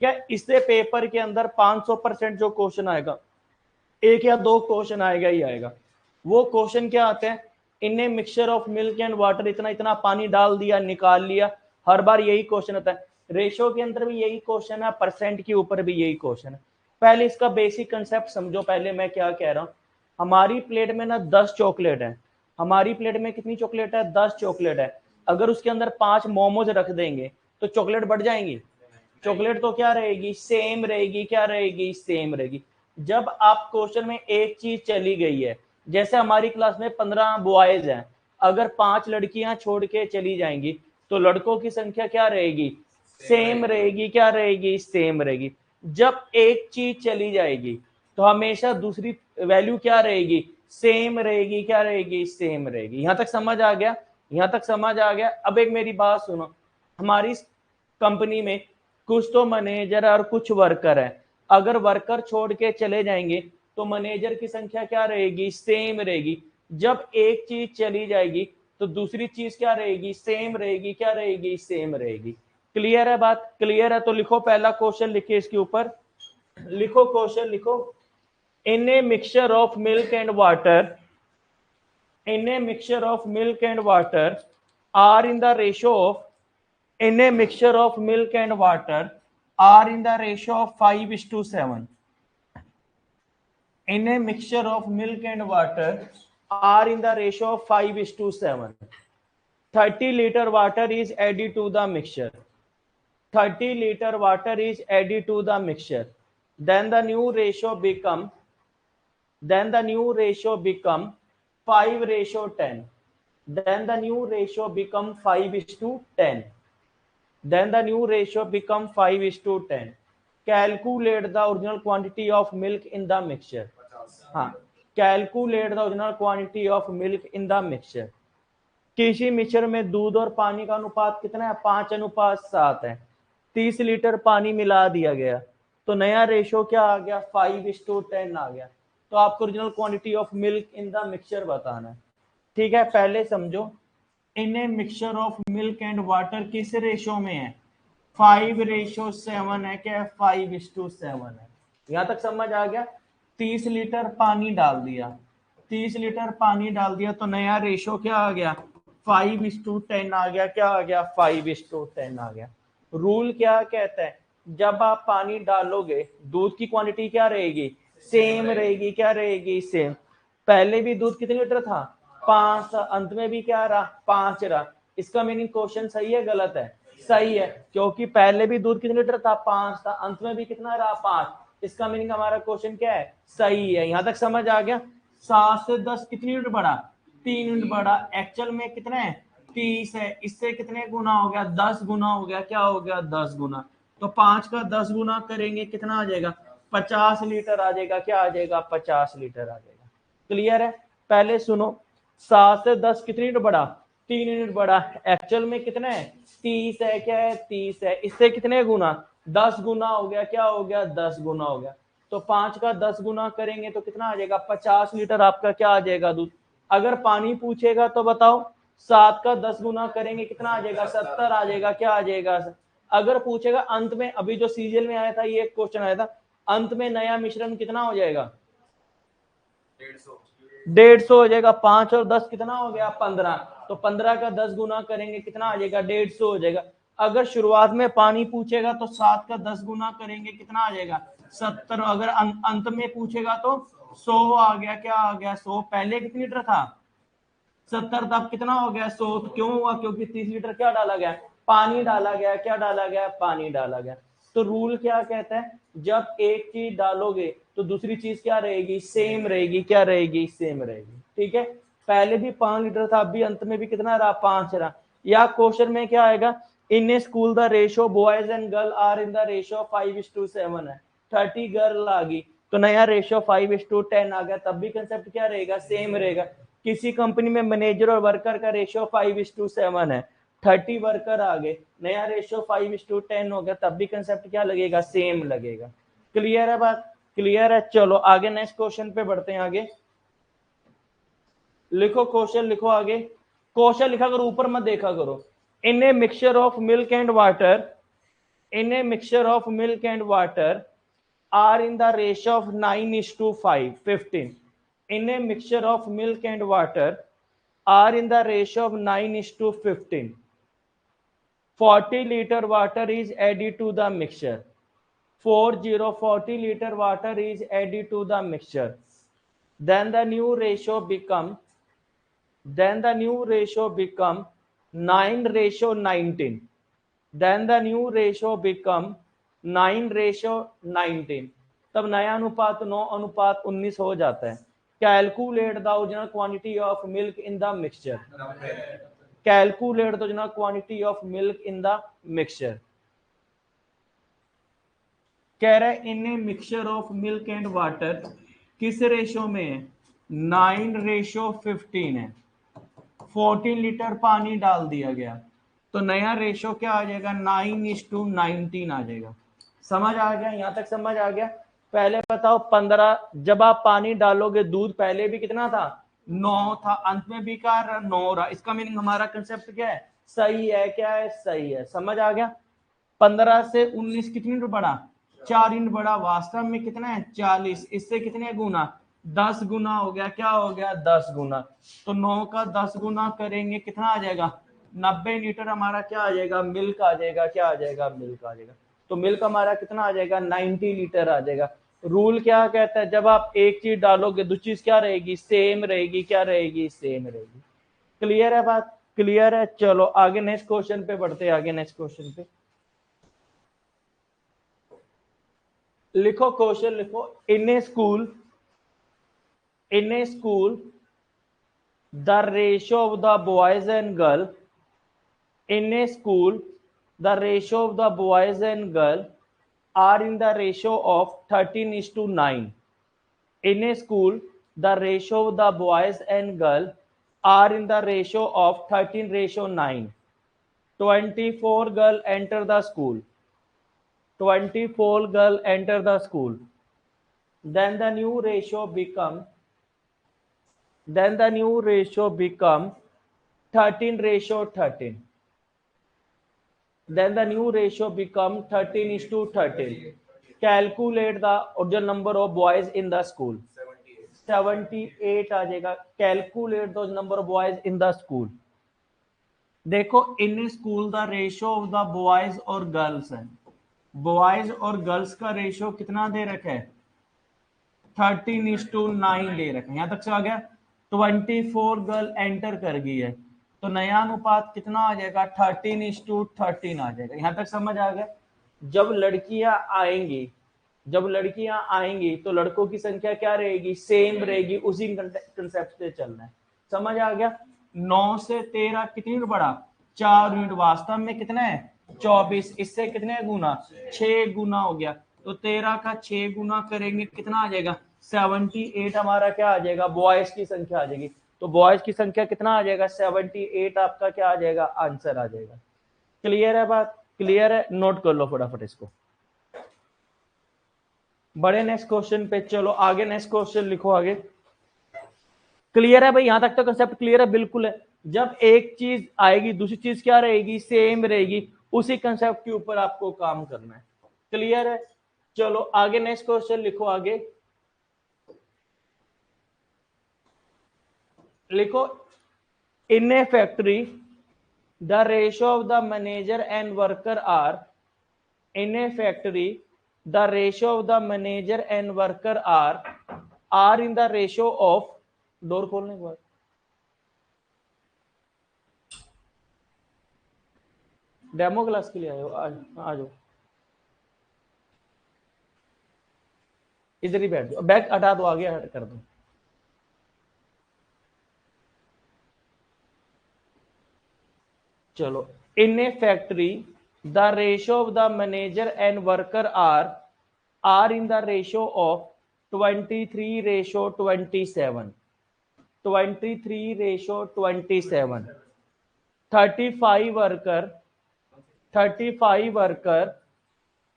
क्या इससे पेपर के अंदर 500% जो क्वेश्चन आएगा, एक या दो क्वेश्चन आएगा ही आएगा। वो क्वेश्चन क्या आते हैं, इनने mixture of milk and water, इतना इतना पानी डाल दिया निकाल लिया, हर बार यही क्वेश्चन आता है। रेशो के अंदर भी यही क्वेश्चन है, परसेंट के ऊपर भी यही क्वेश्चन है। पहले इसका बेसिक कंसेप्ट समझो, पहले मैं क्या कह रहा हूँ। हमारी प्लेट में ना 10 चॉकलेट है, हमारी प्लेट में कितनी चॉकलेट है, 10 चॉकलेट है। अगर उसके अंदर 5 मोमोज रख देंगे तो चॉकलेट बढ़ जाएंगी, चॉकलेट तो क्या रहेगी, सेम रहेगी, क्या रहेगी, सेम रहेगी। जब आप क्वेश्चन में एक चीज चली गई है, जैसे हमारी क्लास में 15 बॉयज हैं, अगर 5 लड़कियां छोड़ के चली जाएंगी तो लड़कों की संख्या क्या रहेगी, सेम रहेगी, क्या रहेगी, सेम रहेगी। जब एक चीज चली जाएगी तो हमेशा दूसरी वैल्यू क्या रहेगी, सेम रहेगी, क्या रहेगी, सेम रहेगी। यहां तक समझ आ गया, यहां तक समझ आ गया। अब एक मेरी बात सुनो, हमारी कंपनी में कुछ तो मैनेजर और कुछ वर्कर है, अगर वर्कर छोड़ के चले जाएंगे तो मैनेजर की संख्या क्या रहेगी, सेम रहेगी। जब एक चीज चली जाएगी तो दूसरी चीज क्या रहेगी, सेम रहेगी, क्या रहेगी, सेम रहेगी। क्लियर है बात, क्लियर है। तो लिखो पहला क्वेश्चन, लिखिए इसके ऊपर, लिखो क्वेश्चन लिखो। In a mixture of milk and water, in a mixture of milk and water are in the ratio of, in a mixture of milk and water are in the ratio of 5:7. In a mixture of milk and water are in the ratio of 5:7. 30 liter water is added to the mixture. 30 liter water is added to the mixture. Then the new ratio become, then the new ratio become 5:10. Then the new ratio become 5:10. Then the new ratio become 5:10. Calculate the original quantity of milk in the mixture. हाँ, calculate the original quantity of milk in the mixture. किसी mixture में दूध और पानी का अनुपात कितना है, 5:7 है। 30 लीटर पानी मिला दिया गया तो नया रेशो क्या आ गया, 5:10 आ गया। तो आपको original quantity of milk in the mixture बताना है। ठीक है, पहले समझो, in a mixture of milk and water किस रेशो में है, 5:7 है, क्या 5:7 है। यहां तक समझ आ गया। 30 लीटर पानी डाल दिया, 30 लीटर पानी डाल दिया तो नया रेशो क्या आ गया, 5:10 आ गया, क्या आ गया, 5:10 आ गया। रूल क्या कहता है, जब आप पानी डालोगे दूध की क्वांटिटी क्या रहेगी, सेम रहेगी, क्या रहेगी, सेम। पहले भी दूध कितने लीटर था, 5 था, अंत में भी क्या रहा, 5 रहा। इसका मीनिंग क्वेश्चन सही है गलत है, सही है, क्योंकि पहले भी दूध कितने लीटर था, 5 था, अंत में भी कितना रहा, 5। इसका मीनिंग हमारा क्वेश्चन क्या है, सही है। यहां तक समझ आ गया। 7 से 10 कितनी यूनिट बढ़ा, 3 यूनिट बढ़ा। एक्चुअल में कितना है, 30 है, इससे कितने गुना हो गया, 10 गुना हो गया, क्या हो गया, 10 गुना। तो 5 का 10 गुना करेंगे कितना आ जाएगा, 50 लीटर आ जाएगा, क्या आ जाएगा, 50 लीटर आ जाएगा। क्लियर है। पहले सुनो, 7 से 10 कितनी यूनिट बढ़ा, 3 यूनिट बढ़ा। एक्चुअल में कितना है, 30 है, क्या है, 30 है, इससे कितने गुना, 10 गुना हो गया, क्या हो गया, 10 गुना हो गया। तो 5 का 10 गुना करेंगे तो कितना आ जाएगा, 50 लीटर आपका क्या आ जाएगा, दूध। अगर पानी पूछेगा तो बताओ, 7 का 10 गुना करेंगे कितना आ जाएगा, 70 आ जाएगा, क्या आ जाएगा। अगर पूछेगा अंत में, अभी जो सीरियल में आया था ये क्वेश्चन आया था, अंत में नया मिश्रण कितना हो जाएगा, 150 हो जाएगा। 5 और 10 कितना हो गया, 15। तो 15 का 10 गुना करेंगे कितना आ जाएगा, 150 हो जाएगा। अगर शुरुआत में पानी पूछेगा तो 7 का 10 गुना करेंगे कितना आ जाएगा, 70। अगर अंत में पूछेगा तो 100 आ गया, क्या आ गया, 100। पहले कितनी लीटर था, 70 था, अब कितना हो गया, 100। तो क्यों हुआ, क्योंकि 30 लीटर क्या डाला गया, पानी डाला गया, क्या डाला गया, पानी डाला गया। तो रूल क्या कहता है, जब एक चीज डालोगे तो दूसरी चीज क्या रहेगी, सेम रहेगी, क्या रहेगी, सेम रहेगी। ठीक है, पहले भी 5 लीटर था, अभी अंत में भी कितना रहा, 5 रहा। या क्वेश्चन में क्या आएगा, in a school the ratio boys and girl are in the ratio 5:7 है, 30 गर्ल आ गई तो नया रेशो 5:10 आ गया, तब भी कंसेप्ट क्या रहेगा, सेम रहेगा। किसी कंपनी में मैनेजर और वर्कर का रेशियो 5:7 है, 30 वर्कर आ गए, नया रेशियो 5:10 हो गया, तब भी कंसेप्ट क्या लगेगा, सेम लगेगा। क्लियर है बात, क्लियर है। चलो आगे नेक्स्ट क्वेश्चन पे बढ़ते हैं। आगे लिखो क्वेश्चन, लिखो आगे क्वेश्चन लिखा करो, ऊपर मत देखा करो। In a mixture of milk and water, in a mixture of milk and water are in the ratio of 9:5, 15. In a mixture of milk and water are in the ratio of 9:15. 40 liter water is added to the mixture. 40 liter water is added to the mixture. Then the new ratio become 9:19. Then the new ratio become 9:19. तब नया अनुपात 9:19 हो जाता है. Calculate the original quantity of milk in the mixture. Calculate the original quantity of milk in the mixture. कह रहा है in a mixture of milk and water किस रेशो में है? 9:15 है. 14 लीटर पानी डाल दिया गया तो नया रेशो क्या आ जाएगा? 9:19 आ जाएगा. समझ आ गया? यहां तक समझ आ गया? पहले बताओ 15 जब आप पानी डालोगे, दूध पहले भी कितना था? 9 था, अंत में भी क्या 9 रहा. इसका मीनिंग हमारा कंसेप्ट क्या है? सही है. क्या है? सही है. समझ आ गया? 15 से 19 कितनी बढ़ा? 4 यूनिट बढ़ा. वास्तव में कितना है? 40. इससे कितने गुना? 10 गुना हो गया. क्या हो गया? 10 गुना. तो 9 का 10 गुना करेंगे कितना आ जाएगा? 90 लीटर हमारा क्या आ जाएगा? मिल्क आ जाएगा. क्या आ जाएगा? मिल्क आ जाएगा. तो मिल्क हमारा कितना आ जाएगा? 90 लीटर आ जाएगा. रूल क्या कहता है? जब आप एक चीज डालोगे दूसरी चीज क्या रहेगी? सेम रहेगी. क्या रहेगी? सेम रहेगी. क्लियर है बात? क्लियर है. चलो आगे नेक्स्ट क्वेश्चन पे बढ़ते हैं. आगे नेक्स्ट क्वेश्चन पे लिखो. क्वेश्चन लिखो. In a school the ratio of the boys and girl in a school the ratio of the boys and girl are in the ratio of 13:9. In a school the ratio of the boys and girl are in the ratio of 13:9. 24 girl enter the school. 24 girl enter the school. Then the new ratio become 13:13. Then the new ratio become 13:13. Calculate the original number of boys in the school. 78 आ जाएगा. Calculate the number of boys in the school. देखो in school the ratio of the boys और girls है. Boys और girls का ratio कितना दे रखा है? 13:9 दे रखा है. यहां तक से आ गया. 24 गर्ल एंटर कर गई है तो नया अनुपात कितना आ जाएगा? 13:13 आ जाएगा. यहां तक समझ आ गया? जब लड़कियां आएंगी तो लड़कों की संख्या क्या रहेगी? सेम रहेगी. उसी कंसेप्ट से चलना है. समझ आ गया? 9 से 13 कितनी बढ़ा? 4 यूनिट. वास्तव में कितना है? 24. इससे कितने गुना? 6 गुना हो गया. तो 13 का 6 गुना करेंगे कितना आ जाएगा? 78 हमारा क्या आ जाएगा? बॉयज की संख्या आ जाएगी. तो बॉयज की संख्या कितना आ जाएगा? 78 आपका क्या आ जाएगा? आंसर आ जाएगा. क्लियर है बात? क्लियर है? नोट कर लो फटाफट इसको. बड़े नेक्स्ट क्वेश्चन पे. चलो आगे नेक्स्ट क्वेश्चन लिखो. आगे क्लियर है भाई? यहां तक तो कंसेप्ट क्लियर है? बिल्कुल है. जब एक चीज आएगी दूसरी चीज क्या रहेगी? सेम रहेगी. उसी कंसेप्ट के ऊपर आपको काम करना है. क्लियर है? चलो आगे नेक्स्ट क्वेश्चन लिखो. आगे लिखो. In a factory the ratio of the manager and worker are. In a factory the ratio of the manager and worker are in the ratio of. Door खोलने के बाद डेमो क्लास के लिए आए हो? आ जाओ. इधर ही बैठ जाओ. बैग हटा दो. आगे हट कर दो. चलो. In a factory the ratio of the manager and worker are in the ratio of 23:27. 23:27. 35 worker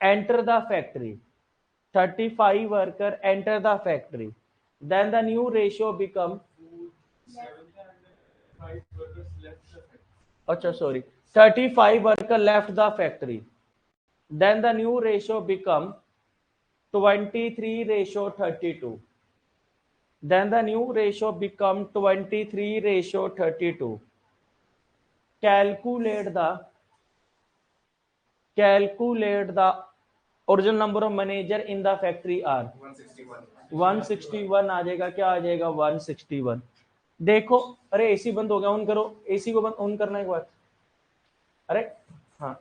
enter the factory. 35 worker enter the factory. Then the new ratio become. अच्छा sorry. 35 worker left the factory. Then the new ratio become 23:32. Then the new ratio become 23:32. Calculate the original number of manager in the factory are 161 आ जाएगा, क्या आ जाएगा 161. देखो, अरे AC बंद हो गया, on करो एसी को, बंद ऑन करना एक बार. अरे हाँ,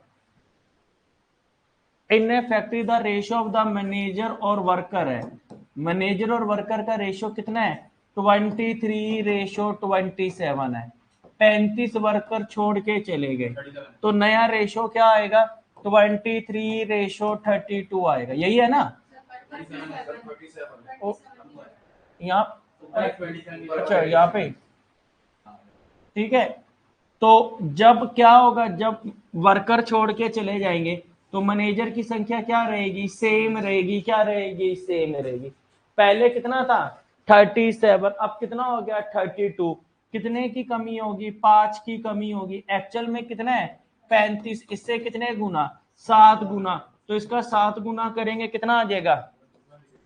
in factory the ratio of the manager और वर्कर है, मैनेजर और वर्कर का रेशियो कितना है 23:27 है. 35 वर्कर छोड़ के चले गए, तो नया रेशियो क्या आएगा 23:32 आएगा. यही है ना यहाँ, अच्छा यहाँ पे ठीक है. तो जब क्या होगा, जब वर्कर छोड़ के चले जाएंगे तो मैनेजर की संख्या क्या रहेगी, सेम रहेगी. क्या रहेगी, सेम रहेगी. पहले कितना था 37, अब कितना हो गया 32. कितने की कमी होगी, 5 की कमी होगी. एक्चुअल में कितना है 35, इससे कितने गुना 7 गुना. तो इसका 7 गुना करेंगे कितना आ जाएगा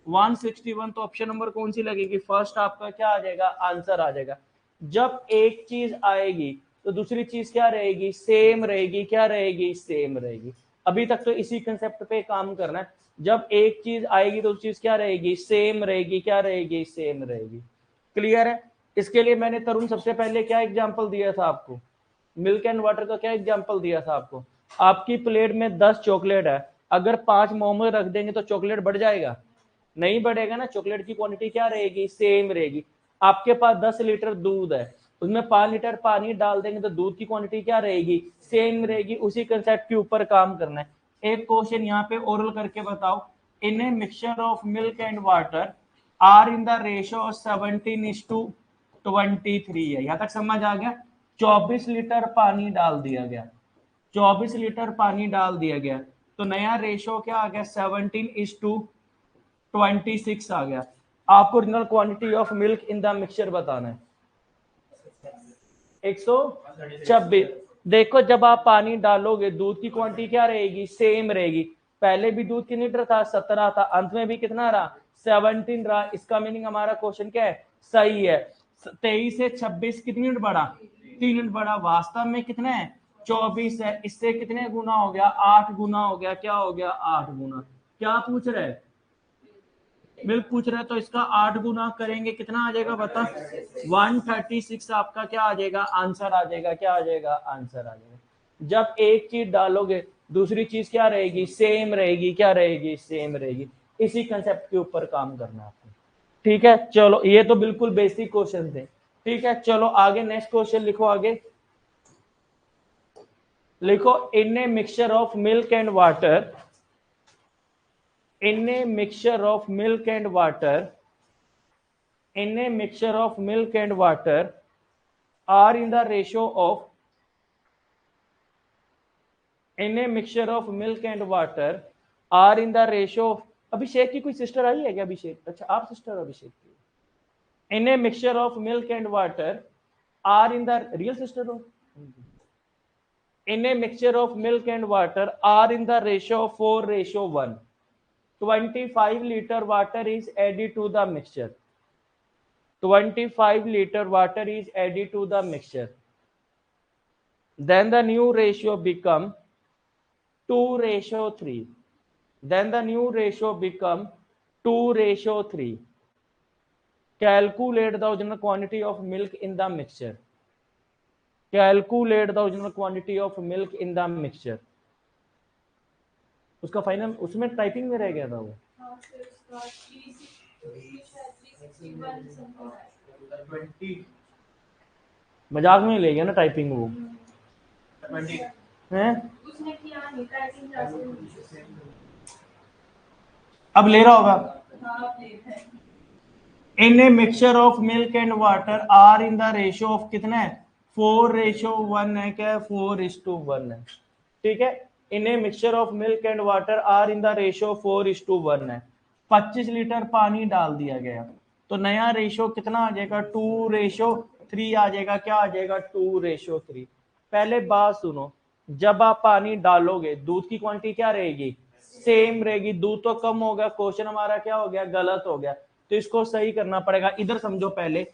161. तो ऑप्शन नंबर कौन सी लगेगी, फर्स्ट आपका क्या आ जाएगा, आंसर आ जाएगा. जब एक चीज आएगी तो दूसरी चीज क्या रहेगी, सेम रहेगी. क्या रहेगी, सेम रहेगी. अभी तक तो इसी कंसेप्ट पे काम करना है. जब एक चीज आएगी तो चीज क्या रहेगी, सेम रहेगी. क्या रहेगी, सेम रहेगी. क्लियर है. इसके लिए मैंने तरुण सबसे पहले क्या एग्जांपल दिया था आपको, मिल्क एंड वाटर का क्या एग्जांपल दिया था आपको. आपकी प्लेट में 10 चॉकलेट है, अगर 5 मोमो रख देंगे तो चॉकलेट बढ़ जाएगा, नहीं बढ़ेगा ना. चॉकलेट की क्वांटिटी क्या रहेगी, सेम रहेगी. आपके पास 10 लीटर दूध है, उसमें 5 लीटर पानी डाल देंगे तो दूध की क्वांटिटी क्या रहेगी, सेम रहेगी. उसी कंसेप्ट के ऊपर काम करना है. एक क्वेश्चन यहाँ पे ओरल करके बताओ. In a mixture of milk and water are in the ratio 17:23 है. यहाँ तक समझ आ गया. 24 लीटर पानी डाल दिया गया, 24 लीटर पानी डाल दिया गया, तो नया रेशियो क्या आ गया 17:26 आ गया. आपको original quantity of milk in the mixture बताना है 126. देखो, जब आप पानी डालोगे दूध की क्वांटिटी क्या रहेगी, सेम रहेगी. पहले भी दूध कितने लीटर था 17 था, अंत में भी कितना रहा 17 रहा. इसका मीनिंग हमारा क्वेश्चन क्या है, सही है. 23 से 26 कितनी यूनिट बढ़ा, 3 यूनिट बढ़ा. वास्तव में कितना है 24 है, इससे कितने गुना हो गया 8 गुना हो गया. क्या हो गया 8 गुना. क्या पूछ रहे हैं, मिल्क पूछ रहे हैं, तो इसका 8 गुना करेंगे कितना आ जाएगा बता 136. आपका क्या आ जाएगा, आंसर आ जाएगा. क्या आ जाएगा, आंसर आ जाएगा. जब एक चीज डालोगे दूसरी चीज क्या रहेगी, सेम रहेगी. क्या रहेगी, सेम रहेगी. इसी कंसेप्ट के ऊपर काम करना है आपको. ठीक है, चलो ये तो बिल्कुल बेसिक क्वेश्चन थे. ठीक है, चलो आगे नेक्स्ट क्वेश्चन लिखो. आगे लिखो, in a mixture of milk and water, in a mixture of milk and water, in a mixture of milk and water are in the ratio of, in a mixture of milk and water are in the ratio of, अभिषेक की कोई sister आई है क्या, अभिषेक, अच्छा आप sister हो अभिषेक की. in a mixture of milk and water are in the, real sister हो. in a mixture of milk and water are in the ratio of 4:1. 25 liter water is added to the mixture. 25 liter water is added to the mixture. Then the new ratio become 2:3. Then the new ratio become 2:3. Calculate the original quantity of milk in the mixture. Calculate the original quantity of milk in the mixture. उसका final उसमें typing में रह गया था वो. मजाक में ले गया ना टाइपिंग वो हैं. अब ले रहा होगा. In a mixture of milk and water are in the ratio of कितना है 4:1 है. क्या है 4:1 है. ठीक है, in a mixture of milk and water are in the ratio 4:1 है. 25 लीटर पानी डाल दिया गया, तो नया रेशियो कितना आ जाएगा 2:3 आ जाएगा. क्या आ जाएगा 2:3. पहले बात सुनो, जब आप पानी डालोगे दूध की क्वांटिटी क्या रहेगी, सेम रहेगी। दूध तो कम हो गया, क्वेश्चन हमारा क्या हो गया, गलत हो गया। तो इसको सही करना पड़ेगा। इधर समझो पहले,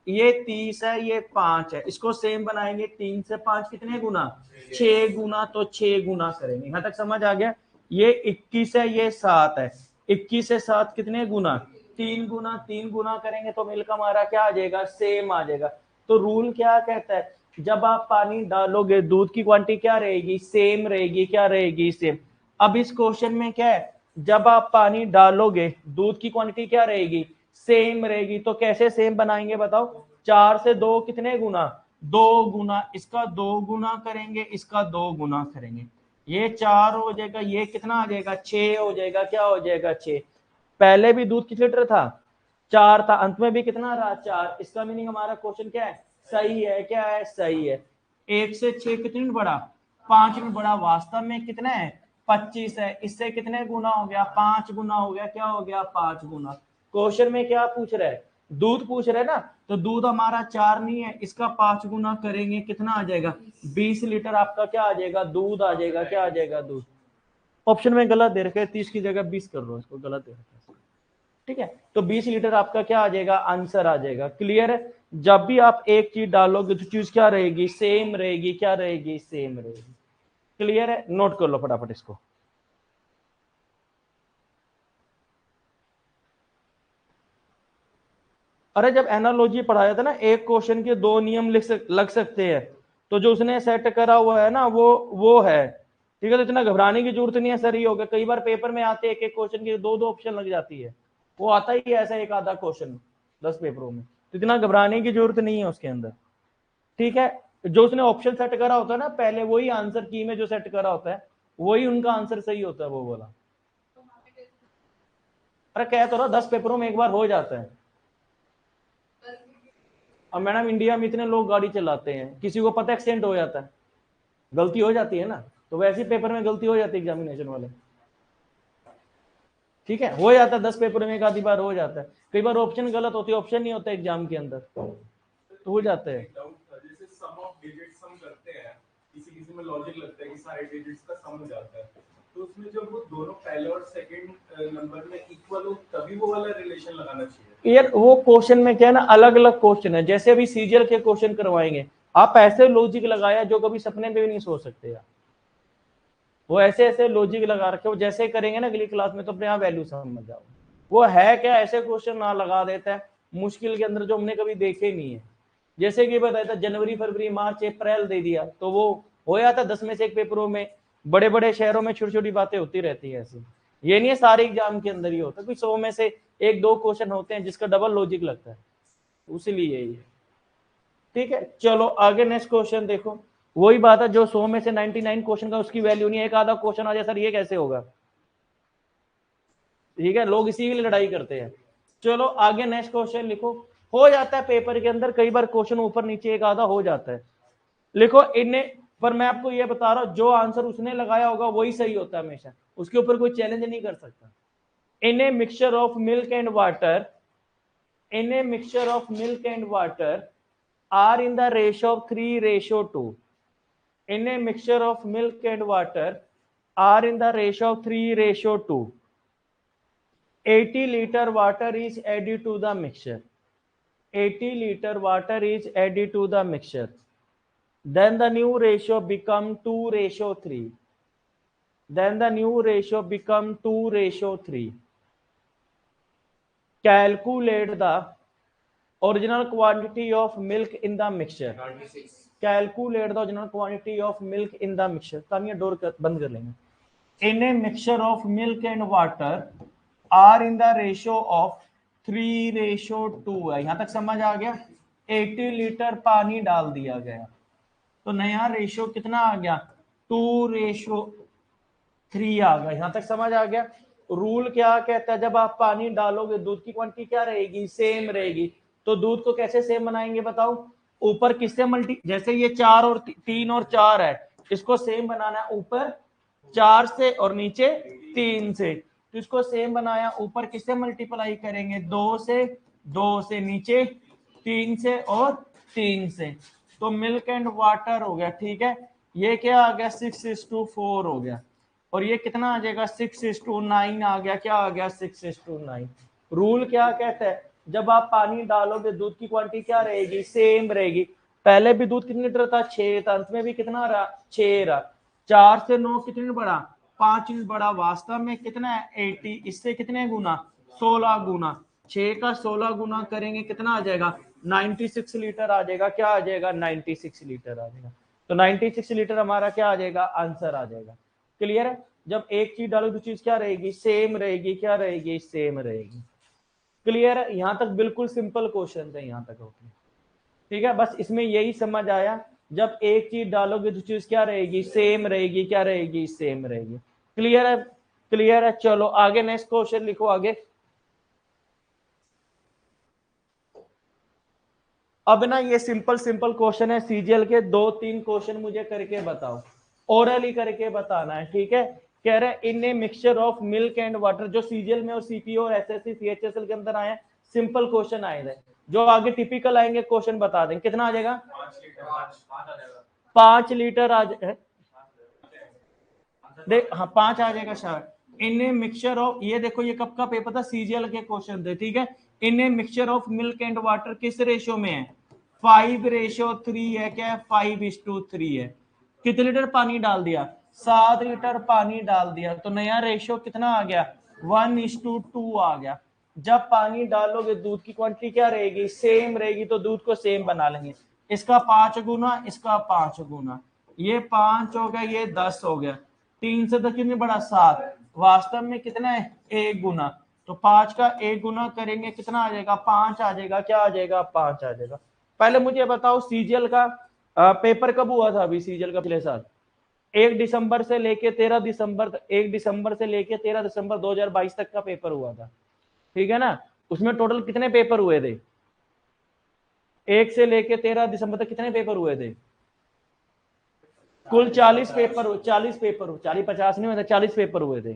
ये 30 है, ये 5 है, इसको सेम बनाएंगे। 3 से 5 कितने गुना, 6 गुना। तो 6 गुना करेंगे, यहां तक समझ आ गया। ये 21 है, ये 7 है, 21 से 7 कितने गुना, 3 गुना। 3 गुना करेंगे तो मिल्क हमारा क्या आ जाएगा, सेम आ जाएगा। तो रूल क्या कहता है, जब आप पानी डालोगे दूध की क्वांटिटी क्या रहेगी, सेम रहेगी। क्या रहेगी, सेम। अब इस क्वेश्चन में क्या है, जब आप पानी डालोगे दूध की क्वांटिटी क्या रहेगी, सेम रहेगी। तो कैसे सेम बनाएंगे बताओ, 4 से 2 कितने गुना, 2 गुना। इसका 2 गुना करेंगे, इसका 2 गुना करेंगे, ये 4 हो जाएगा, ये कितना आ जाएगा, 6 हो जाएगा। क्या हो जाएगा, 6। पहले भी दूध कितने लीटर था, 4 था, अंत में भी कितना रहा, 4। इसका मीनिंग हमारा क्वेश्चन क्या है, सही है। क्या है, सही है। 1 से 6 कितने में बढ़ा, 5 में बढ़ा। वास्तव में कितना है, 25 है। इससे कितने गुना हो गया, 5 गुना हो गया। क्या हो गया, 5 गुना। क्वेश्चन में क्या पूछ रहा है, दूध पूछ रहे ना। तो दूध हमारा 4 नहीं है, इसका 5 गुना करेंगे, कितना आ जाएगा, 20 लीटर आपका क्या आ जाएगा, दूध आ जाएगा। क्या आ जाएगा, दूध। ऑप्शन में गलत दे रखे, 30 की जगह 20 कर लो, इसको गलत दे रखा है। ठीक है, तो 20 लीटर आपका क्या आ जाएगा, आंसर आ जाएगा। क्लियर है। जब भी आप एक चीज डालोगे तो चीज क्या रहेगी, सेम रहेगी। क्या रहेगी, सेम रहेगी। क्लियर है, नोट कर लो फटाफट इसको। अरे जब एनालॉजी पढ़ाया था ना, एक क्वेश्चन के 2 नियम लग सकते हैं। तो जो उसने सेट करा हुआ है ना, वो है। ठीक है, तो इतना घबराने की जरूरत नहीं है। सर ये हो गया, कई बार पेपर में आते एक एक क्वेश्चन के 2 ऑप्शन लग जाती है। वो आता ही है ऐसा एक आधा क्वेश्चन 10 पेपरों में। तो इतना घबराने की जरूरत नहीं है उसके अंदर। ठीक है, जो उसने ऑप्शन सेट करा होता है ना पहले, वही आंसर की में जो सेट करा होता है, वही उनका आंसर सही होता है, वो बोला। अरे कह तो रहा 10 पेपरों में एक बार हो जाता है। अब मैडम इंडिया में इतने लोग गाड़ी चलाते हैं, किसी को पता एक्सीडेंट हो जाता है, गलती हो जाती है ना। तो वैसे ही पेपर में गलती हो जाती है एग्जामिनेशन वाले। ठीक है, हो जाता है 10 पेपर में एक आधी बार हो जाता है। कई बार ऑप्शन गलत होती है, ऑप्शन नहीं होता एग्जाम के अंदर, तो हो जाता है। जैसे सम ऑफ डिजिट सम करते हैं, किसी किसी में लॉजिक लगता है कि सारे डिजिट्स का सम हो जाता है, तो उसमें जब वो दोनों पहले और सेकंड नंबर में इक्वल हो तभी वो वाला रिलेशन लगाना चाहिए। यार वो क्वेश्चन में क्या है ना, अलग अलग क्वेश्चन है। जैसे अभी सीजीएल के क्वेश्चन करवाएंगे, आप ऐसे लॉजिक लगाया जो कभी सपने में भी नहीं सोच सकते यार। वो ऐसे ऐसे लॉजिक लगा रखे, वो जैसे करेंगे ना अगली क्लास में तो अपने आप वैल्यू समझ जाओ। वो है क्या, ऐसे क्वेश्चन ना लगा देता है मुश्किल के अंदर जो हमने कभी देखे ही नहीं है। जैसे कि बताया था जनवरी फरवरी मार्च अप्रैल दे दिया, तो वो हो जाता 10 में से एक पेपरों में। बड़े बड़े शहरों में छोटी छोटी बातें होती रहती है ऐसी। ये नहीं है सारे एग्जाम के अंदर ही होता, कोई 100 में से 1-2 क्वेश्चन होते हैं जिसका डबल लॉजिक लगता है, उसीलिए ये। ठीक है, चलो आगे नेक्स्ट क्वेश्चन देखो। वही बात है, जो 100 में से 99 क्वेश्चन का उसकी वैल्यू नहीं है, एक आधा क्वेश्चन आ जाए सर ये कैसे होगा। ठीक है, लोग इसी के लिए लड़ाई करते हैं। चलो आगे नेक्स्ट क्वेश्चन लिखो। हो जाता है पेपर के अंदर कई बार क्वेश्चन ऊपर नीचे एक आधा हो जाता है। लिखो इन्हें, पर मैं आपको ये बता रहा हूं जो आंसर उसने लगाया होगा वही सही होता है हमेशा, उसके ऊपर कोई चैलेंज नहीं कर सकता। In a mixture of milk and water, in a mixture of milk and water are in the ratio of 3:2. In a mixture of milk and water are in the ratio of 3:2. 80 liter water is added to the mixture. 80 liter water is added to the mixture. Then the new ratio become 2:3. Then the new ratio become 2:3. Calculate the original quantity of milk in the mixture. Calculate the original quantity of milk in the mixture. Tania door बंद कर लेंगे। In a mixture of milk and water are in the ratio of 3:2 है। यहां तक समझ आ गया। 80 litre पानी डाल दिया गया, तो नया रेशियो कितना आ गया, 2:3 आ गया। यहां तक समझ आ गया। रूल क्या कहता है, जब आप पानी डालोगे दूध की क्वांटिटी क्या रहेगी, सेम रहेगी। तो दूध को कैसे सेम बनाएंगे बताओ, ऊपर किससे मल्टी, जैसे ये 4 और 3 और 4 है, इसको सेम बनाना है ऊपर 4 से और नीचे 3 से। तो इसको सेम बनाया, ऊपर किससे मल्टीप्लाई करेंगे, 2 से नीचे 3 से और 3 से। तो मिल्क एंड वाटर हो गया। ठीक है, ये क्या आ गया 6:4 हो गया, और ये कितना आ जाएगा 6:9 आ गया, क्या आ गया 6:9। रूल क्या कहता है, जब आप पानी डालोगे दूध की क्वांटिटी क्या रहेगी, सेम रहेगी। पहले भी दूध कितने लीटर था, 6 था, अंत में भी कितना रहा, 6 रहा। 4 से 9 कितने बढ़ा, 5 बढ़ा, वास्तव में कितना है 80, इससे कितने गुना, 16 गुना। 6 का 16 गुना करेंगे कितना आ जाएगा, 96 लीटर आ जाएगा, क्या आ जाएगा 96 लीटर आ जाएगा। तो 96 लीटर हमारा क्या आ जाएगा, आंसर आ जाएगा। क्लियर है, जब एक चीज डालो दूसरी चीज क्या रहेगी, सेम रहेगी, क्या रहेगी, सेम रहेगी। क्लियर है, यहां तक बिल्कुल सिंपल क्वेश्चन है, यहां तक ओके। ठीक है, बस इसमें यही समझ आया, जब एक चीज डालोगे दूसरी चीज क्या रहेगी, सेम रहेगी, क्या रहेगी, सेम रहेगी। क्लियर है, क्लियर है। चलो आगे नेक्स्ट क्वेश्चन लिखो आगे। अब ना ये सिंपल सिंपल क्वेश्चन है सीजीएल के, 2-3 क्वेश्चन मुझे करके बताओ, ओरली करके बताना है, ठीक है। कह रहे in a mixture of milk and water, जो सीजीएल में और सीपीओ और एसएससी सीएचएसएल के अंदर आए, सिंपल क्वेश्चन आए थे। जो आगे टिपिकल आएंगे क्वेश्चन बता देंगे, कितना आ जाएगा, 5 लीटर आ जाएगा, देख हाँ 5 आ जाएगा शायद। इन ए मिक्सचर ऑफ, ये देखो ये कब का पेपर था, सीजीएल के क्वेश्चन थे, ठीक है। In a mixture of milk and water किस रेशियो में है, 5:3 है, क्या है 5:3 है। कितने लीटर पानी डाल दिया, 7 लीटर पानी डाल दिया, तो नया रेशियो कितना आ गया, 1:2 आ गया। जब पानी डालोगे दूध की क्वांटिटी क्या रहेगी, सेम रहेगी, तो दूध को सेम बना लेंगे। इसका 5 गुना, इसका 5 गुना, ये 5 हो गया, ये 10 हो गया, 3 से तो कितने बड़ा 7, वास्तव में कितना है 1 गुना। तो 5 का 1 गुना करेंगे कितना आ जाएगा, 5 आ जाएगा, क्या आ जाएगा, 5 आ जाएगा। पहले मुझे बताओ सीजीएल का पेपर कब हुआ था, अभी सीजीएल का पिछले साल 1 दिसंबर से लेके 13 दिसंबर, 1 दिसंबर से लेके 13 दिसंबर 2022 तक का पेपर हुआ था, ठीक है ना। उसमें टोटल कितने पेपर हुए थे, 1 से लेके 13 दिसंबर तक कितने पेपर हुए थे, कुल 40 पेपर, 40 पेपर, 40-50 नहीं हुए थे, 40 पेपर हुए थे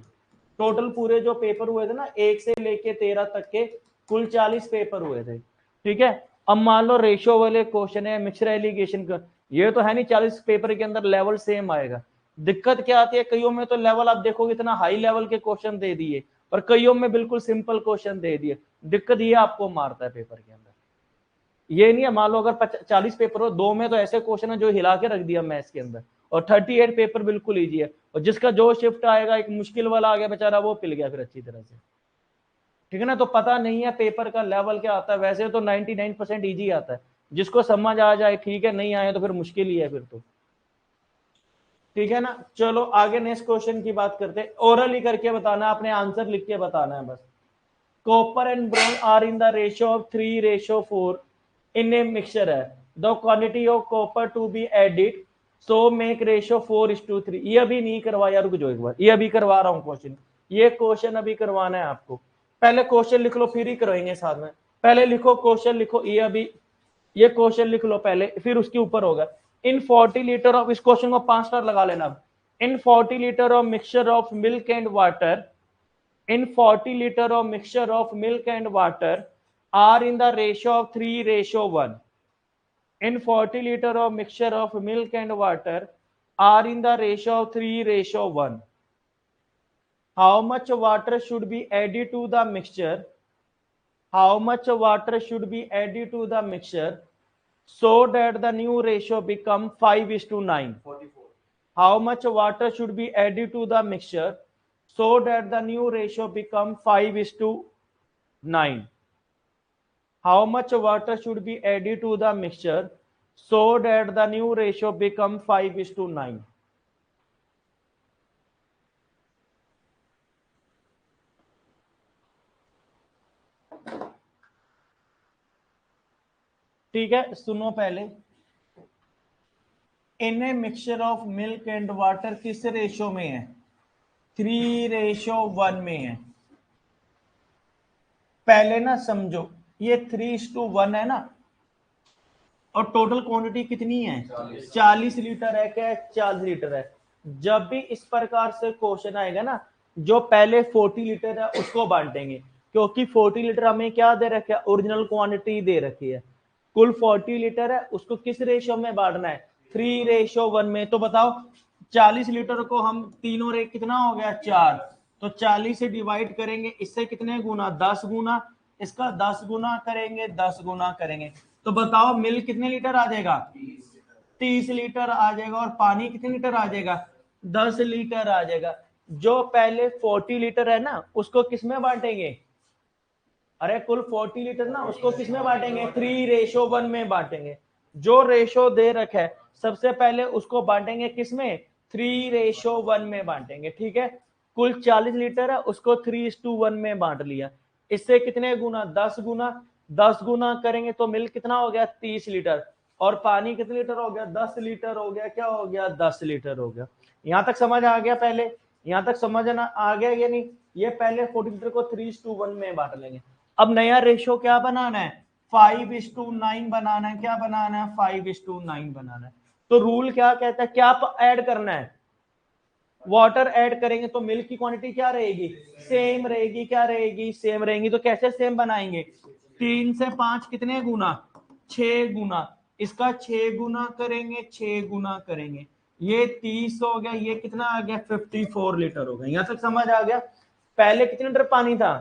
टोटल। पूरे जो पेपर हुए थे ना 1 से लेके 13 तक के, कुल 40 पेपर हुए थे, ठीक है। अब मान लो रेशियो वाले क्वेश्चन है, मिक्सर एलिगेशन का, ये तो है नहीं 40 पेपर के अंदर लेवल सेम आएगा। दिक्कत क्या आती है, कईयों में तो लेवल आप देखोगे इतना हाई लेवल के क्वेश्चन दे दिए, और कईयों में बिल्कुल सिंपल क्वेश्चन दे दिए। दिक्कत ये आपको मारता है पेपर के अंदर, ये नहीं है मान लो अगर 40 पेपर हो, 2 में तो ऐसे क्वेश्चन है जो हिला के रख दिया मैथ्स के अंदर, और 38 पेपर बिल्कुल इजी है, और जिसका जो शिफ्ट आएगा एक मुश्किल वाला आ गया बेचारा, वो पिल गया फिर अच्छी तरह से, ठीक है ना। तो पता नहीं है पेपर का लेवल क्या आता है, वैसे तो 99% ईजी आता है, जिसको समझ आ जाए ठीक है, नहीं आए तो फिर मुश्किल ही है फिर तो, ठीक है ना। चलो आगे नेक्स्ट क्वेश्चन की बात करते हैं, ओरली करके बताना, अपने आंसर लिख के बताना है बस। Copper and bronze are in the ratio of 3:4 in a mixture है, the quantity of copper to be added so make ratio 4:3। ये अभी नहीं करवाया, रुक जाओ एक बार, ये अभी करवा रहा हूँ क्वेश्चन, ये क्वेश्चन अभी करवाना है आपको। पहले क्वेश्चन लिख लो फिर ही करवाएंगे साथ में, पहले लिखो क्वेश्चन लिखो, ये अभी ये क्वेश्चन लिख लो पहले, फिर उसके ऊपर होगा। इन 40 लीटर ऑफ, इस क्वेश्चन को 5 स्टार लगा लेना। इन 40 litre of mixture of milk and water, in 40 liter of mixture of milk and water are in the ratio of 3:1। in 40 liter of mixture of milk and water are in the ratio of 3:1। how much water should be added to the mixture, how much water should be added to the mixture so that the new ratio become 5:9। how much water should be added to the mixture so that the new ratio become 5:9। how much water should be added to the mixture so that the new ratio become 5:9। ठीक है, सुनो पहले, in a mixture of milk and water किस ratio में है, 3:1 में है। पहले ना समझो, ये 3:1 है ना, और टोटल क्वांटिटी कितनी है, 40 लीटर है, क्या 40 लीटर है। जब भी इस प्रकार से क्वेश्चन आएगा ना, जो पहले 40 लीटर है उसको बांटेंगे, क्योंकि 40 लीटर हमें क्या दे रखा है, ओरिजिनल क्वांटिटी दे रखी है। कुल 40 लीटर है, उसको किस रेशियो में बांटना है, 3:1 में। तो बताओ 40 लीटर को हम तीनों रे कितना हो गया 4, तो 40 से डिवाइड करेंगे, इससे कितने गुना 10 गुना, इसका 10 गुना करेंगे, 10 गुना करेंगे, तो बताओ मिल्क कितने लीटर आ जाएगा 30 लीटर आ जाएगा, और पानी कितने लीटर आ जाएगा 10 लीटर आ जाएगा। जो पहले 40 लीटर है ना उसको किसमें बांटेंगे, अरे कुल 40 लीटर ना उसको किसमें बांटेंगे 3:1 में बांटेंगे। जो रेशो दे रखा है सबसे पहले उसको बांटेंगे किसमें 3:1 में बांटेंगे, ठीक है। कुल 40 लीटर है उसको 3:1 में बांट लिया, इससे कितने गुना 10 गुना, 10 गुना करेंगे तो मिल्क कितना हो गया 30 लीटर, और पानी कितने लीटर हो गया 10 लीटर हो गया, क्या हो गया 10 लीटर हो गया। यहां तक समझ आ गया, पहले यहां तक समझ आ गया या नहीं। ये पहले 40 लीटर को 3:1 में बांट लेंगे। अब नया रेशो क्या बनाना है 5:9 बनाना है, क्या बनाना है 5:9 बनाना है। तो रूल क्या कहता है, क्या ऐड करना है, वाटर ऐड करेंगे तो मिल्क की क्वांटिटी क्या रहेगी सेम रहेगी, क्या रहेगी सेम रहेगी। तो कैसे सेम बनाएंगे 3 से 5 कितने गुना 6 गुना, इसका 6 गुना करेंगे, 6 गुना करेंगे, ये 30 हो गया, ये कितना आ गया 54 लीटर हो गया। यहां तक समझ आ गया। पहले कितने लीटर पानी था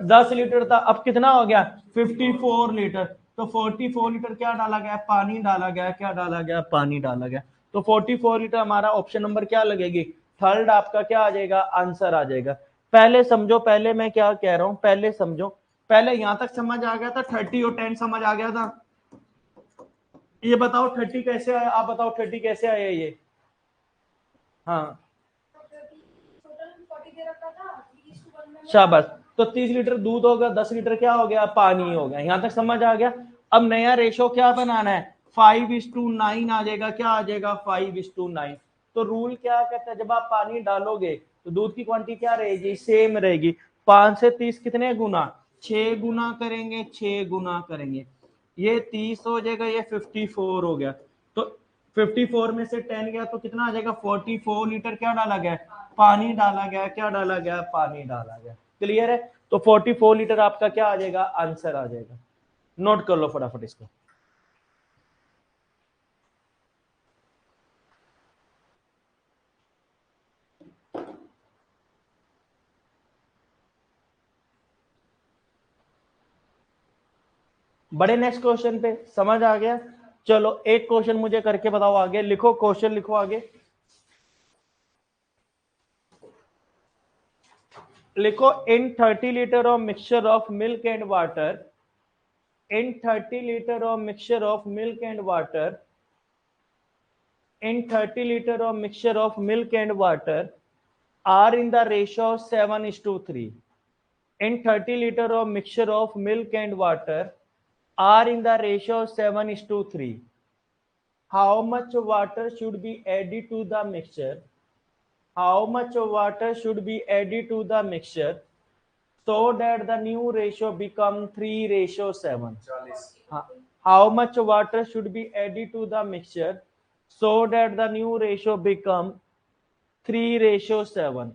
10 लीटर था, अब कितना हो गया 54 लीटर। तो 44 लीटर क्या डाला गया पानी डाला गया, क्या डाला गया पानी डाला गया। तो 44 लीटर हमारा ऑप्शन नंबर क्या लगेगी थर्ड, आपका क्या आ जाएगा आंसर आ जाएगा। पहले समझो, पहले मैं क्या कह रहा हूं पहले समझो, पहले यहां तक समझ आ गया था 30 और 10 समझ आ गया था। ये बताओ 30 कैसे आया, आप बताओ 30 कैसे आया ये, हाँ शाबाश। तो 30 लीटर दूध होगा, 10 लीटर क्या हो गया पानी हो गया। यहां तक समझ आ गया। अब नया रेशो क्या बनाना है 5:9 आ जाएगा, क्या आ जाएगा 5:9। तो रूल क्या कहता है जब आप पानी डालोगे तो दूध की क्वांटिटी क्या रहेगी सेम रहेगी। 5 से 30 कितने गुना 6 गुना करेंगे, 6 गुना करेंगे, ये 30 हो जाएगा, ये 54 हो गया। तो 54 में से 10 गया तो कितना आ जाएगा 44 लीटर क्या डाला गया पानी डाला गया, क्या डाला गया पानी डाला गया। क्लियर है। तो 44 लीटर आपका क्या आ जाएगा आंसर आ जाएगा। नोट कर लो फटाफट इसको। बड़े नेक्स्ट क्वेश्चन पे समझ आ गया। चलो एक क्वेश्चन मुझे करके बताओ आगे, लिखो क्वेश्चन लिखो आगे, लिखो इन 30 litre of mixture of milk and water, in 30 liter of mixture of milk and water, in 30 liter of mixture of milk and water are in the ratio of 7:3. In 30 liter of mixture of milk and water are in the ratio of 7:3. How much water should be added to the mixture? How much water should be added to the mixture so that the new ratio become 3:7? How much water should be added to the mixture so that the new ratio become 3:7?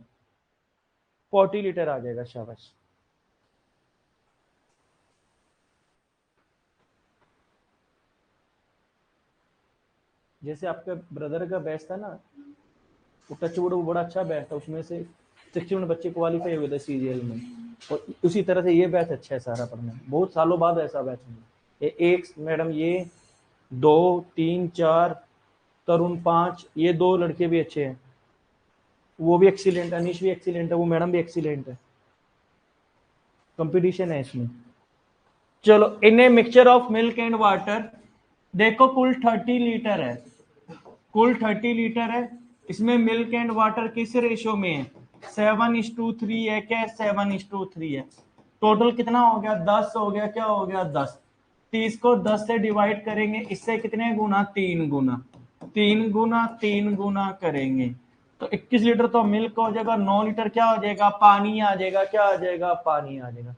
40 litre आ जाएगा, शाबाश। जैसे आपके brother का batch था ना, वो touchwood वो बड़ा अच्छा बैच था, उसमें से 61 बच्चे क्वालिफाई हुए थे सीजीएल में, और उसी तरह से ये बैच अच्छा है सारा पढ़ने, बहुत सालों बाद ऐसा बैच है। एक मैडम ये 2 3 4 तरुण 5, ये 2 लड़के भी अच्छे हैं, वो भी एक्सीलेंट, अनीश भी एक्सीलेंट है, वो मैडम भी एक्सीलेंट है, कंपटीशन है इसमें। चलो in a mixture of milk and water, देखो कुल 30 लीटर है, कुल 30 लीटर है, इसमें मिल्क एंड वाटर किस रेशो में है 7:3 है, क्या 7:3 है। टोटल कितना हो गया 10 हो गया, क्या हो गया 10। 30 को 10 से डिवाइड करेंगे, इससे कितने गुना 3 गुना, 3 गुना 3 गुना करेंगे तो 21 लीटर तो मिल्क हो जाएगा, 9 लीटर क्या हो जाएगा पानी आ जाएगा, क्या आ जाएगा पानी आ जाएगा।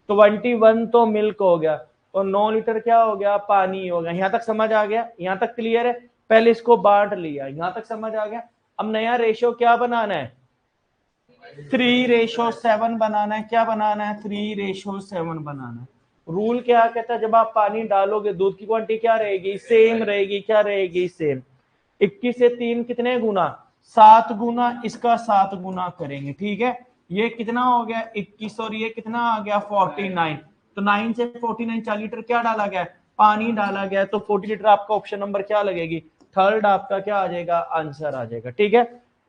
21 तो मिल्क हो गया और 9 लीटर क्या हो गया पानी हो गया। यहां तक समझ आ गया, यहां तक क्लियर है। पहले इसको बांट लिया, यहां तक समझ आ गया। अब नया रेशियो क्या बनाना है 3:7 बनाना है, क्या बनाना है 3:7 बनाना है। रूल क्या कहता है, जब आप पानी डालोगे दूध की क्वांटिटी क्या रहेगी, सेम रहेगी, क्या रहेगी, सेम। 21 से 3 कितने गुना, 7 गुना, इसका 7 गुना करेंगे, ठीक है। ये कितना हो गया 21 और ये कितना आ गया 49। तो 9 से 49 4 लीटर क्या डाला गया, पानी डाला गया। तो 40 लीटर आपका ऑप्शन नंबर क्या लगेगी, थर्ड आपका क्या आ जाएगा, आंसर आ जाएगा, ठीक है।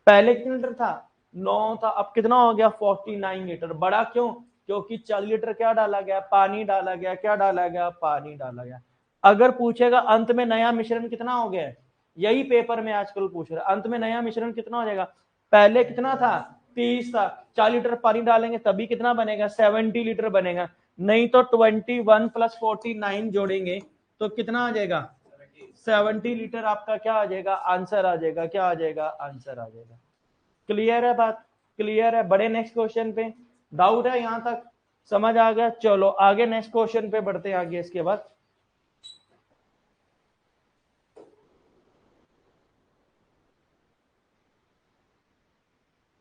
पहले कितने लीटर था, 9 था, अब कितना हो गया 49 लीटर। बड़ा क्यों, क्योंकि 40 लीटर क्या डाला गया, पानी डाला गया, क्या डाला गया, पानी डाला गया। अगर पूछेगा अंत में नया मिश्रण कितना हो गया, यही पेपर में आजकल पूछ रहा है, अंत में नया मिश्रण कितना हो जाएगा, पहले कितना था 30 था, 40 लीटर पानी डालेंगे तभी कितना बनेगा, 70 लीटर बनेगा। नहीं तो 21 प्लस 49 जोड़ेंगे तो कितना आ जाएगा, 70 लीटर आपका क्या आ जाएगा, आंसर आ जाएगा, क्या आ जाएगा, आंसर आ जाएगा। क्लियर है बात, क्लियर है। बड़े नेक्स्ट क्वेश्चन पे, डाउट है यहां तक, समझ आ गया। चलो आगे नेक्स्ट क्वेश्चन पे बढ़ते हैं आगे। इसके बाद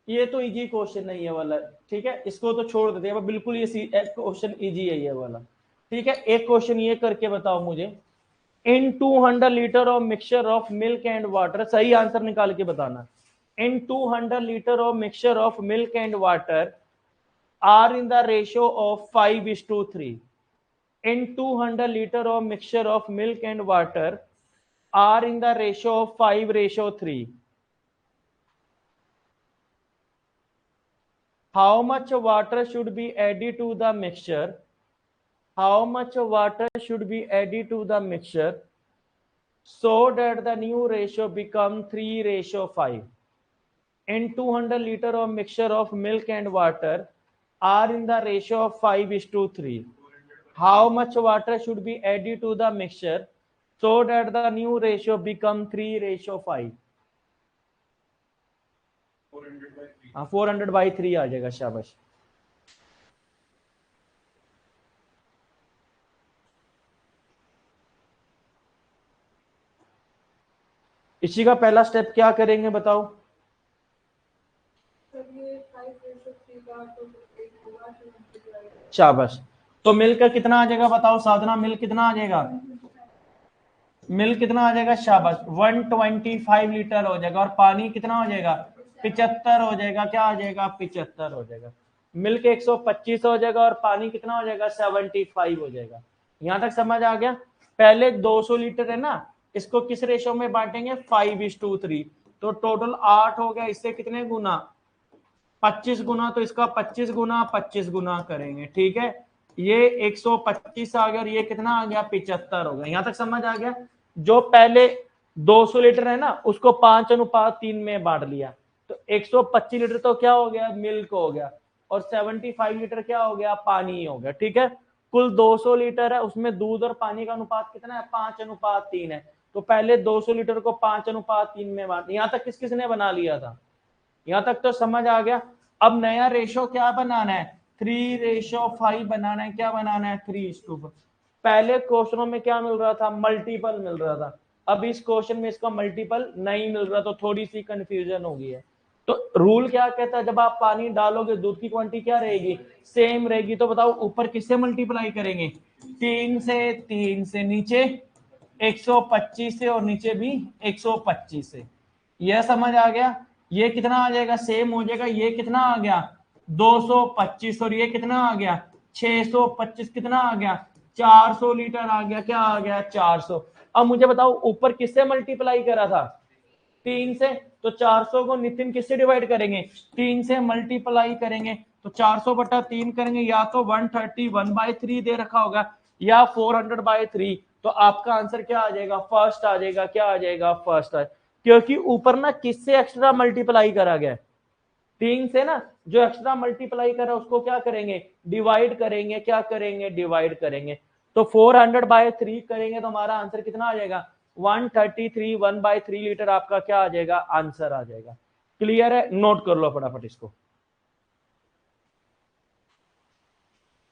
ये तो इजी क्वेश्चन नहीं है वाला, ठीक है, इसको तो छोड़ देते हैं बिल्कुल, ये क्वेश्चन इजी है ये वाला, ठीक है। एक क्वेश्चन ये करके बताओ मुझे, in 200 litre of mixture of milk and water, सही आंसर निकाल के बताना। In 200 litre of mixture of milk and water are in the ratio of 5:3। in 200 liter of mixture of milk and water are in the ratio of 5:3. How much water should be added to the mixture, how much water should be added to the mixture so that the new ratio become 3:5? In 200 liter of mixture of milk and water are in the ratio of 5:3. How much water should be added to the mixture so that the new ratio become 3:5? 400/3 आ जाएगा, शाबाश। इसी का पहला step क्या करेंगे बताओ, शाबाश। तो मिल्क का कितना आ जाएगा बताओ साधना, मिल्क कितना आ जाएगा, मिल्क कितना आ जाएगा, शाबाश 125 लीटर हो जाएगा। और पानी कितना हो जाएगा, 75 हो जाएगा, क्या आ जाएगा, 75 हो जाएगा। मिल्क 125 हो जाएगा और पानी कितना हो जाएगा, 75 हो जाएगा। यहां तक समझ आ गया। पहले 200 लीटर है ना, इसको किस रेशो में बांटेंगे, 5:3। तो टोटल 8 हो गया, इससे कितने गुना, 25 गुना। तो इसका 25 गुना 25 गुना करेंगे, ठीक है। ये 125 आ गया और ये कितना आ गया, 75 हो गया। यहां तक समझ आ गया। जो पहले 200 लीटर है ना, उसको 5:3 में बांट लिया, तो 125 लीटर तो क्या हो गया, मिल्क हो गया, और 75 लीटर क्या हो गया, पानी हो गया, ठीक है। कुल 200 लीटर है, उसमें दूध और पानी का अनुपात कितना है, 5:3 है। तो पहले 200 लीटर को 5:3 में बांट, यहां तक किस किसने बना लिया था, यहां तक तो समझ आ गया। अब नया रेशो क्या बनाना है, 3:5 बनाना है, क्या बनाना है, 3:4। पहले क्वेश्चनों में क्या मिल रहा था, मल्टीपल मिल रहा था, अब इस क्वेश्चन में इसका मल्टीपल नहीं मिल रहा, तो थोड़ी सी कंफ्यूजन हो गई है। तो रूल क्या कहता है, जब आप पानी डालोगे दूध की क्वांटिटी क्या रहेगी, सेम रहेगी। तो बताओ ऊपर किससे मल्टीप्लाई करेंगे, 3 से नीचे 125 से, और नीचे भी 125 से। यह समझ आ गया। ये कितना आ जाएगा, सेम हो जाएगा। ये कितना आ गया 225, और ये कितना आ गया 625, कितना आ गया 400 लीटर आ गया, क्या आ गया 400। अब मुझे बताओ ऊपर किससे मल्टीप्लाई करा था, 3 से। तो 400 को नितिन किससे डिवाइड करेंगे, 3 से मल्टीप्लाई करेंगे। तो 400/3 करेंगे, या तो 131/3 दे रखा होगा, या 400/3। तो आपका आंसर क्या आ जाएगा, फर्स्ट आ जाएगा, क्या आ जाएगा, फर्स्ट आ जाएगा। क्योंकि ऊपर ना किससे एक्स्ट्रा मल्टीप्लाई करा गया, 3 से ना, जो एक्स्ट्रा मल्टीप्लाई करा उसको क्या करेंगे, डिवाइड करेंगे, क्या करेंगे, डिवाइड करेंगे। तो 400/3 करेंगे तो हमारा आंसर कितना आ जाएगा, 133 1/3 लीटर आपका क्या आ जाएगा, आंसर आ जाएगा। क्लियर है, नोट कर लो फटाफट इसको,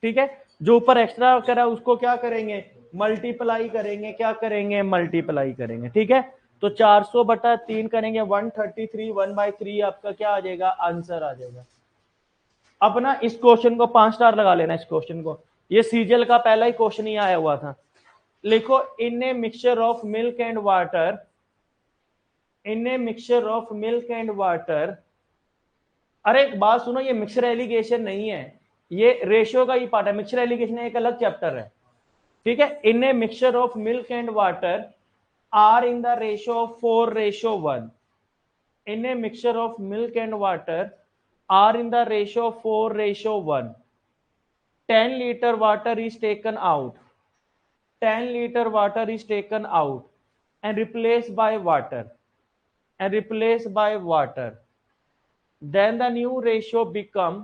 ठीक है। जो ऊपर एक्स्ट्रा करा उसको क्या करेंगे, मल्टीप्लाई करेंगे, क्या करेंगे, मल्टीप्लाई करेंगे, ठीक है। तो 400/3 करेंगे, 133 1/3 आपका क्या आ जाएगा, आंसर आ जाएगा। अब ना इस क्वेश्चन को 5 स्टार लगा लेना, इस क्वेश्चन को, ये सीजीएल का पहला ही क्वेश्चन ही आया हुआ था। लिखो in a mixture of milk and water, in a mixture of milk and water. अरे एक बात सुनो, ये मिक्सचर एलिगेशन नहीं है, ये रेशियो का ही पार्ट है। मिक्सचर एलिगेशन एक अलग चैप्टर है, ठीक है। In a mixture of milk and water are in the ratio of 4:1। In a mixture of milk and water are in the ratio of 4:1। 10 liter water is taken out, 10 liter water is taken out and replaced by water, and replaced by water. Then the new ratio become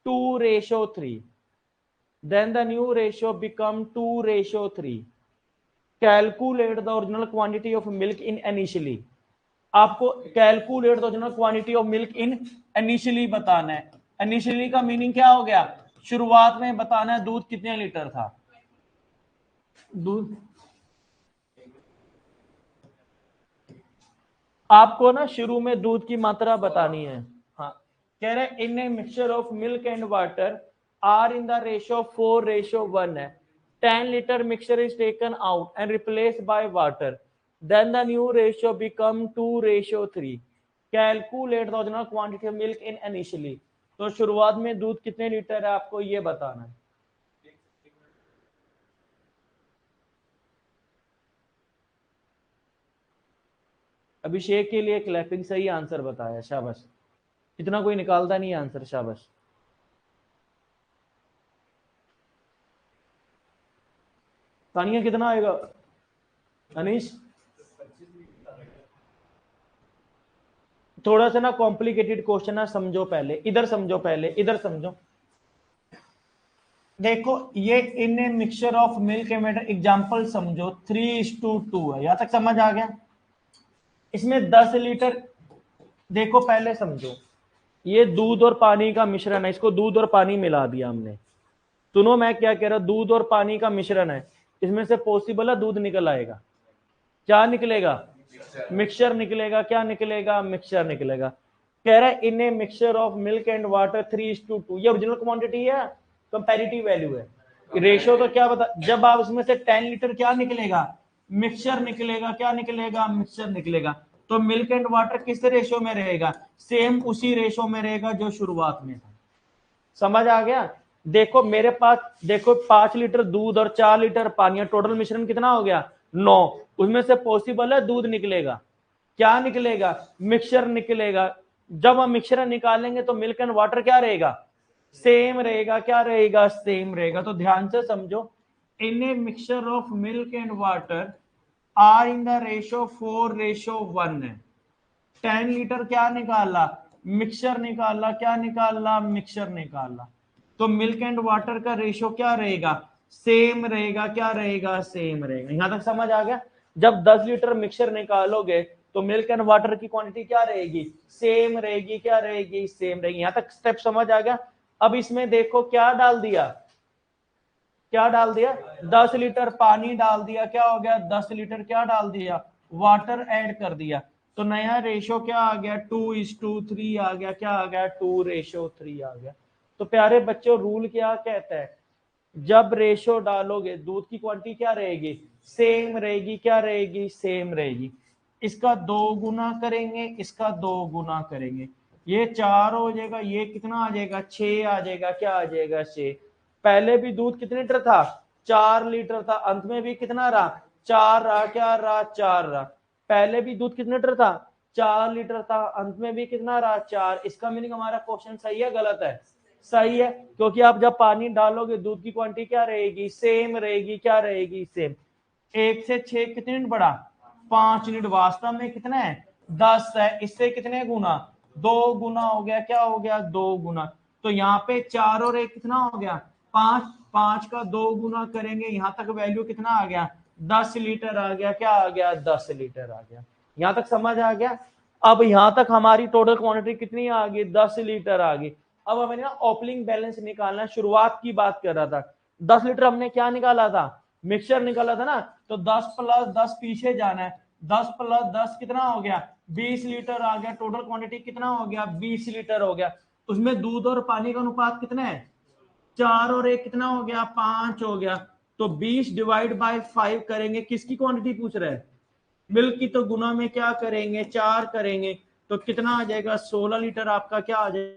2:3. Then the new ratio become 2:3. Calculate the original quantity of milk in initially. आपको calculate the original quantity of milk in initially बताना है। Initially का meaning क्या हो गया? शुरुआत में बताना है दूध कितने लीटर था। दूध आपको ना शुरू में दूध की मात्रा बतानी है। हाँ, कह रहे in a mixture of milk and water are in the ratio of 4:1 है। 10 liter mixture is taken out and replaced by water. Then the new ratio become 2:3. Calculate the original quantity of milk in initially. तो शुरुआत में दूध कितने litre है आपको ये बताना है। अभिषेक के लिए क्लैपिंग सही आंसर बताया, शाबाश। इतना कोई निकालता नहीं आंसर, शाबाश। तानिया कितना आएगा? अनीश थोड़ा सा ना कॉम्प्लिकेटेड क्वेश्चन है, समझो पहले, इधर समझो, पहले इधर समझो। देखो ये in a mixture of milk and water example समझो 3:2 है, यहां तक समझ आ गया। इसमें 10 लीटर, देखो पहले समझो, ये दूध और पानी का मिश्रण है, इसको दूध और पानी मिला दिया हमने। सुनो मैं क्या कह रहा हूं, दूध और पानी का मिश्रण है, इसमें से पॉसिबल है दूध निकल आएगा। क्या निकलेगा? मिक्सचर निकलेगा। क्या निकलेगा? मिक्सचर निकलेगा। कह रहा है in a mixture of milk and water 3:2, ये ओरिजिनल क्वांटिटी है, कंपैरेटिव वैल्यू है। रेशियो तो क्या बता, जब आप उसमें से 10 लीटर क्या निकलेगा? मिक्सचर निकलेगा। क्या निकलेगा? मिक्सचर निकलेगा। तो मिल्क एंड वाटर किस रेशियो में रहेगा? सेम उसी रेशियो में रहेगा जो शुरुआत में था। समझ आ गया? देखो मेरे पास, देखो 5 लीटर दूध और 4 लीटर पानी, टोटल मिश्रण कितना हो गया? 9। उसमें से पॉसिबल है दूध निकलेगा। क्या निकलेगा? मिक्सचर निकलेगा। जब हम मिक्सचर निकालेंगे तो मिल्क एंड वाटर क्या रहेगा? सेम रहेगा। क्या रहेगा? सेम रहेगा। तो ध्यान से समझो, in a mixture of milk and water are in the ratio 4:1 है। 10 लीटर क्या निकाला? मिक्सचर निकाला। क्या निकाला? मिक्सचर निकाला। तो मिल्क एंड वाटर का रेशियो क्या रहेगा? सेम रहेगा। क्या रहेगा? सेम रहेगा। यहां तक समझ आ गया? जब 10 लीटर मिक्सचर निकालोगे तो मिल्क एंड वाटर की क्वांटिटी क्या रहेगी? सेम रहेगी। क्या रहेगी? सेम रहेगी। यहां तक स्टेप समझ आ गया? अब इसमें देखो क्या डाल दिया, क्या डाल दिया? 10 लीटर पानी डाल दिया। क्या हो गया? 10 लीटर क्या डाल दिया? वाटर ऐड कर दिया। तो नया रेशो क्या आ गया? 2:3 आ गया। क्या आ गया? 2:3 आ गया। तो प्यारे बच्चों, रूल क्या कहता है? जब रेशो डालोगे दूध की क्वांटिटी क्या रहेगी? सेम रहेगी। क्या रहेगी? सेम रहेगी। इसका 2 गुना करेंगे, इसका 2 गुना करेंगे, ये 4 हो जाएगा। ये कितना आ जाएगा? 6 आ जाएगा। क्या आ जाएगा? 6। पहले भी दूध कितने लीटर था? 4 लीटर था। अंत में भी कितना रहा? 4 रहा। क्या रहा? 4 रहा। पहले भी दूध कितने लीटर था? 4 लीटर था। अंत में भी कितना रहा? 4। इसका मीनिंग हमारा क्वेश्चन सही है गलत है? सही है, क्योंकि आप जब पानी डालोगे दूध की क्वांटिटी क्या रहेगी? सेम रहेगी। क्या रहेगी? सेम। 1 से 6 कितने यूनिट बढ़ा? 5 यूनिट। वास्तव में कितना है? 10 है। इससे कितने गुना? 2 गुना हो गया। क्या हो गया? 2 गुना। तो यहाँ पे 4 और 1 कितना हो गया? 5। 5 का 2 गुना करेंगे, यहां तक वैल्यू कितना आ गया? 10 लीटर आ गया। क्या आ गया? 10 लीटर आ गया। यहां तक समझ आ गया? अब यहां तक हमारी टोटल क्वांटिटी कितनी आ गई? 10 लीटर आ गई। अब हमें ना ओपनिंग बैलेंस निकालना, शुरुआत की बात कर रहा था। 10 लीटर हमने क्या निकाला था? मिक्सचर निकाला था ना। तो 10 + 10 पीछे जाना है। 10 + 10 कितना हो गया? 20 लीटर आ गया। टोटल क्वांटिटी कितना हो गया? 20 लीटर हो गया। उसमें दूध और पानी का अनुपात कितना है? 4 और 1 कितना हो गया, 5 हो गया। तो 20 डिवाइड बाय 5 करेंगे, किसकी क्वांटिटी पूछ रहा है, मिल्क की। तो गुना में क्या करेंगे, 4 करेंगे, तो कितना आ जाएगा, 16 लीटर आपका क्या आ जाएगा,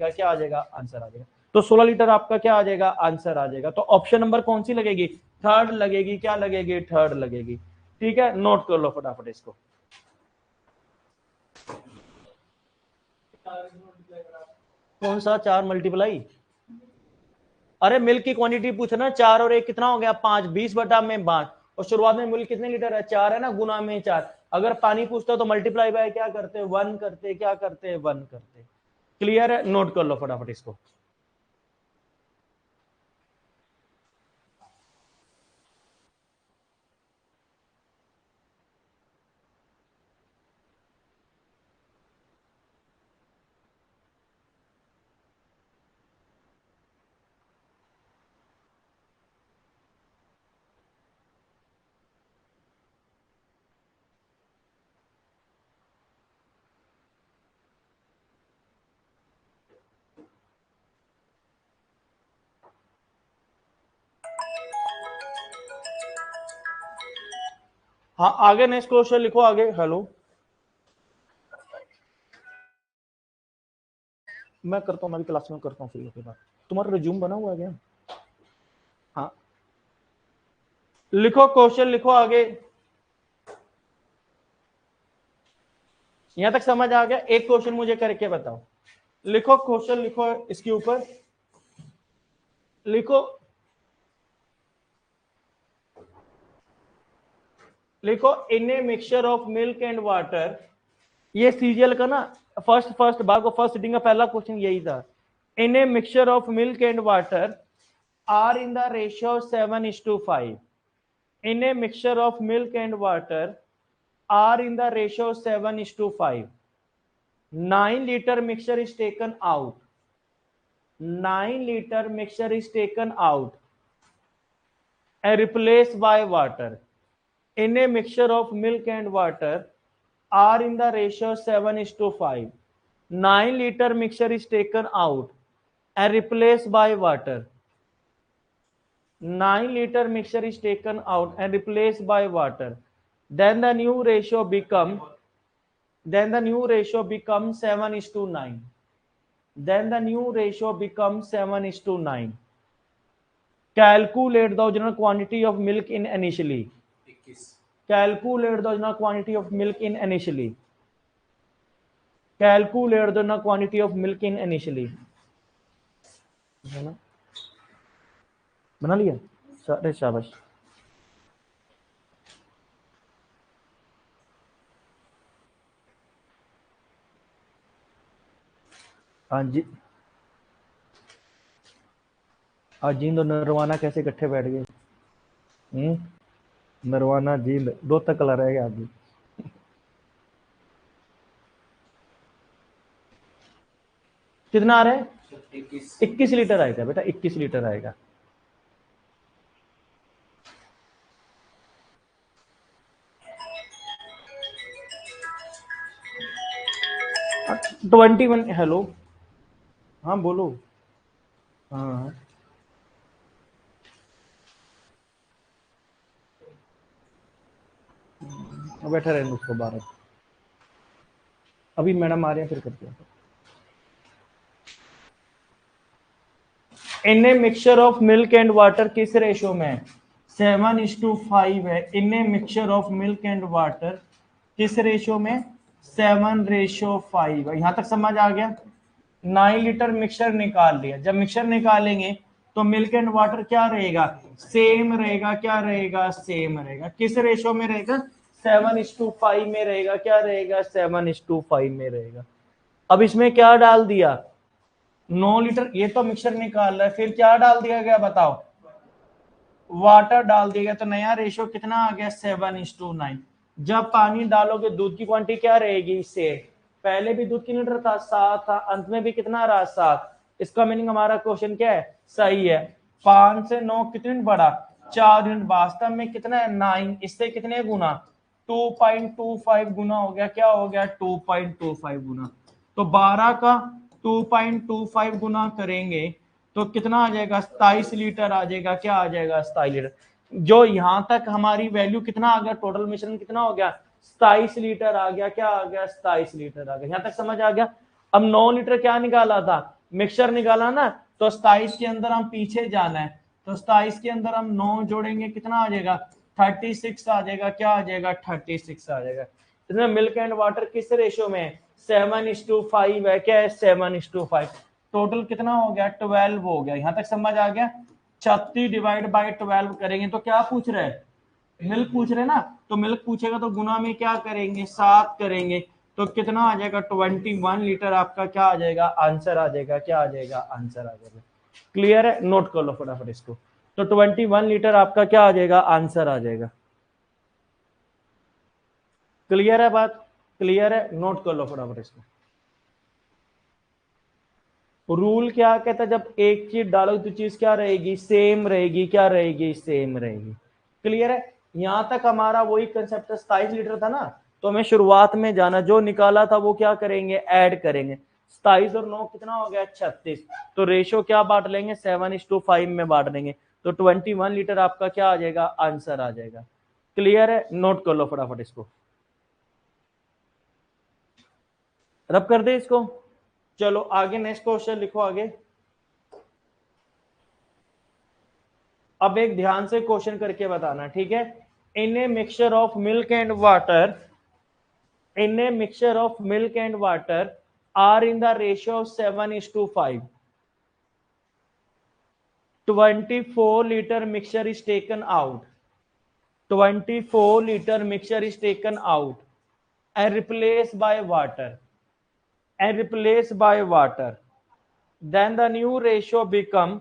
क्या आ जाएगा, आंसर आ जाएगा। तो 16 लीटर आपका क्या आ जाएगा, आंसर आ जाएगा। तो ऑप्शन नंबर कौन सी लगेगी, थर्ड लगेगी। क्या लगेगी, थर्ड लगेगी। ठीक है, नोट कर लो फटाफट इसको। कौन सा 4 मल्टीप्लाई, अरे मिल्क की क्वांटिटी पूछना, 4 और 1 कितना हो गया, 5, 20 बटा में 5, और शुरुआत में मिल्क कितने लीटर है, 4 है ना, गुना में 4। अगर पानी पूछता तो मल्टीप्लाई बाय क्या करते हैं, 1 करते, क्या करते, 1 करते। क्लियर है, नोट कर लो फटाफट इसको। हाँ, आगे नेक्स्ट क्वेश्चन लिखो आगे। हेलो, मैं करता हूँ, मैं भी क्लास में करता हूँ फ्री होके बाद। तुम्हारा रिज्यूम बना हुआ है क्या, हाँ लिखो, क्वेश्चन लिखो आगे। यहां तक समझ आ गया, एक क्वेश्चन मुझे करके बताओ। लिखो क्वेश्चन, लिखो इसके ऊपर लिखो, लिखो in a mixture of milk and water. ये सीजीएल का ना फर्स्ट बार को फर्स्ट सिटिंग का पहला क्वेश्चन यही था। In a mixture of milk and water are in the ratio 7:5। In a mixture of milk and water are in the ratio 7:5। 9 liter mixture is taken out. 9 liter mixture is taken out and replaced by water. In a mixture of milk and water are in the ratio 7:5. 9 liter mixture is taken out and replaced by water. 9 liter mixture is taken out and replaced by water. Then the new ratio becomes 7:9. Then the new ratio becomes 7:9. Calculate the original quantity of milk in initially. Calculate the original quantity of milk in initially. Calculate the original quantity of milk in initially. बना लिया, अरे शाबाश। हाँ जी, आज जींद और नरवाना कैसे इकट्ठे बैठ गए। नरवाना जींद दो तक कलर रहेगा आगे। कितना आ रहा है, 21 लीटर आएगा बेटा, 21 लीटर आएगा। हाँ, 21। हेलो, हाँ बोलो। हाँ बैठा रहने उसको बाहर, अभी मैडम आ रहे हैं फिर करते हैं। In a mixture of milk and water किस रेशो में है, 7:5 है। In a mixture of milk and water किस रेशो में, 7:5 है। यहां तक समझ आ गया। 9 लीटर मिक्सचर निकाल लिया, जब मिक्सचर निकालेंगे तो मिल्क एंड वाटर क्या रहेगा, सेम रहेगा। क्या रहेगा, सेम रहेगा। किस रेशो में रहेगा, 7:5 में रहेगा। क्या रहेगा, 7:5 में रहेगा। अब इसमें क्या डाल दिया, 9 लीटर, ये तो मिक्सचर निकाल रहा है, फिर क्या डाल दिया गया बताओ, वाटर डाल दिया गया। तो नया रेशो कितना आ गया, 7:9। जब पानी डालोगे दूध की क्वांटिटी क्या रहेगी, इससे पहले भी दूध की लीटर था, 7 था, अंत में भी कितना रहा, 7। इसका मीनिंग हमारा क्वेश्चन क्या है, सही है। 5 से 9 कितने बढ़ा, 4 यूनिट। वास्तव में कितना है, 9। इससे कितने गुना, 2.25 गुना हो गया। क्या हो गया, 2.25 गुना। तो 12 का 2.25 गुना करेंगे तो कितना आ जाएगा, 27 लीटर आ जाएगा। क्या आ जाएगा, 27 लीटर। जो यहां तक हमारी वैल्यू कितना आ गया, टोटल मिश्रण कितना हो गया, 27 लीटर आ गया। क्या आ गया, 27 लीटर आ गया। यहां तक समझ आ गया। अब 9 लीटर क्या निकाला था, मिक्सचर निकाला ना, तो 27 के अंदर हम पीछे जाना है, तो 27 के अंदर हम 9 जोड़ेंगे, कितना आ जाएगा, 36 आ जाएगा। क्या आ जाएगा, 36 आ जाएगा। इसमें मिल्क एंड वाटर किस रेशियो में है, 7:5 है। क्या है, 7:5। टोटल कितना हो गया, 12 हो गया। यहां तक समझ आ गया। 36 डिवाइड बाय 12 करेंगे तो क्या पूछ रहे हैं, मिल्क पूछ रहे ना, तो मिल्क पूछेगा तो गुना में क्या करेंगे, 7 करेंगे, तो कितना आ जाएगा, 21 लीटर आपका क्या आ जाएगा, आंसर आ जाएगा। क्या आ जाएगा, आंसर आ जाएगा। क्लियर है, नोट कर लो फटाफट इसको। तो 21 लीटर आपका क्या आ जाएगा, आंसर आ जाएगा। क्लियर है बात, क्लियर है, नोट कर लो फटाफट इसको। रूल क्या कहता है, जब एक चीज डालो तो चीज क्या रहेगी, सेम रहेगी। क्या रहेगी, सेम रहेगी। क्लियर है। यहां तक हमारा वही कंसेप्ट 27 लीटर था ना, तो हमें शुरुआत में जाना, जो निकाला था वो क्या करेंगे, ऐड करेंगे। 27 और 9 कितना हो गया, 36। तो रेशो क्या बांट लेंगे, 7:5 में बांट देंगे। तो 21 लीटर आपका क्या आ जाएगा, आंसर आ जाएगा। क्लियर है, नोट कर लो फटाफट इसको, रब कर दे इसको। चलो आगे नेक्स्ट क्वेश्चन लिखो आगे। अब एक ध्यान से क्वेश्चन करके बताना, ठीक है। In a mixture of milk and water, in a mixture of milk and water are in the ratio of 7:5, 24 liter mixture is taken out, 24 liter mixture is taken out and replaced by water, and replaced by water. Then the new ratio become,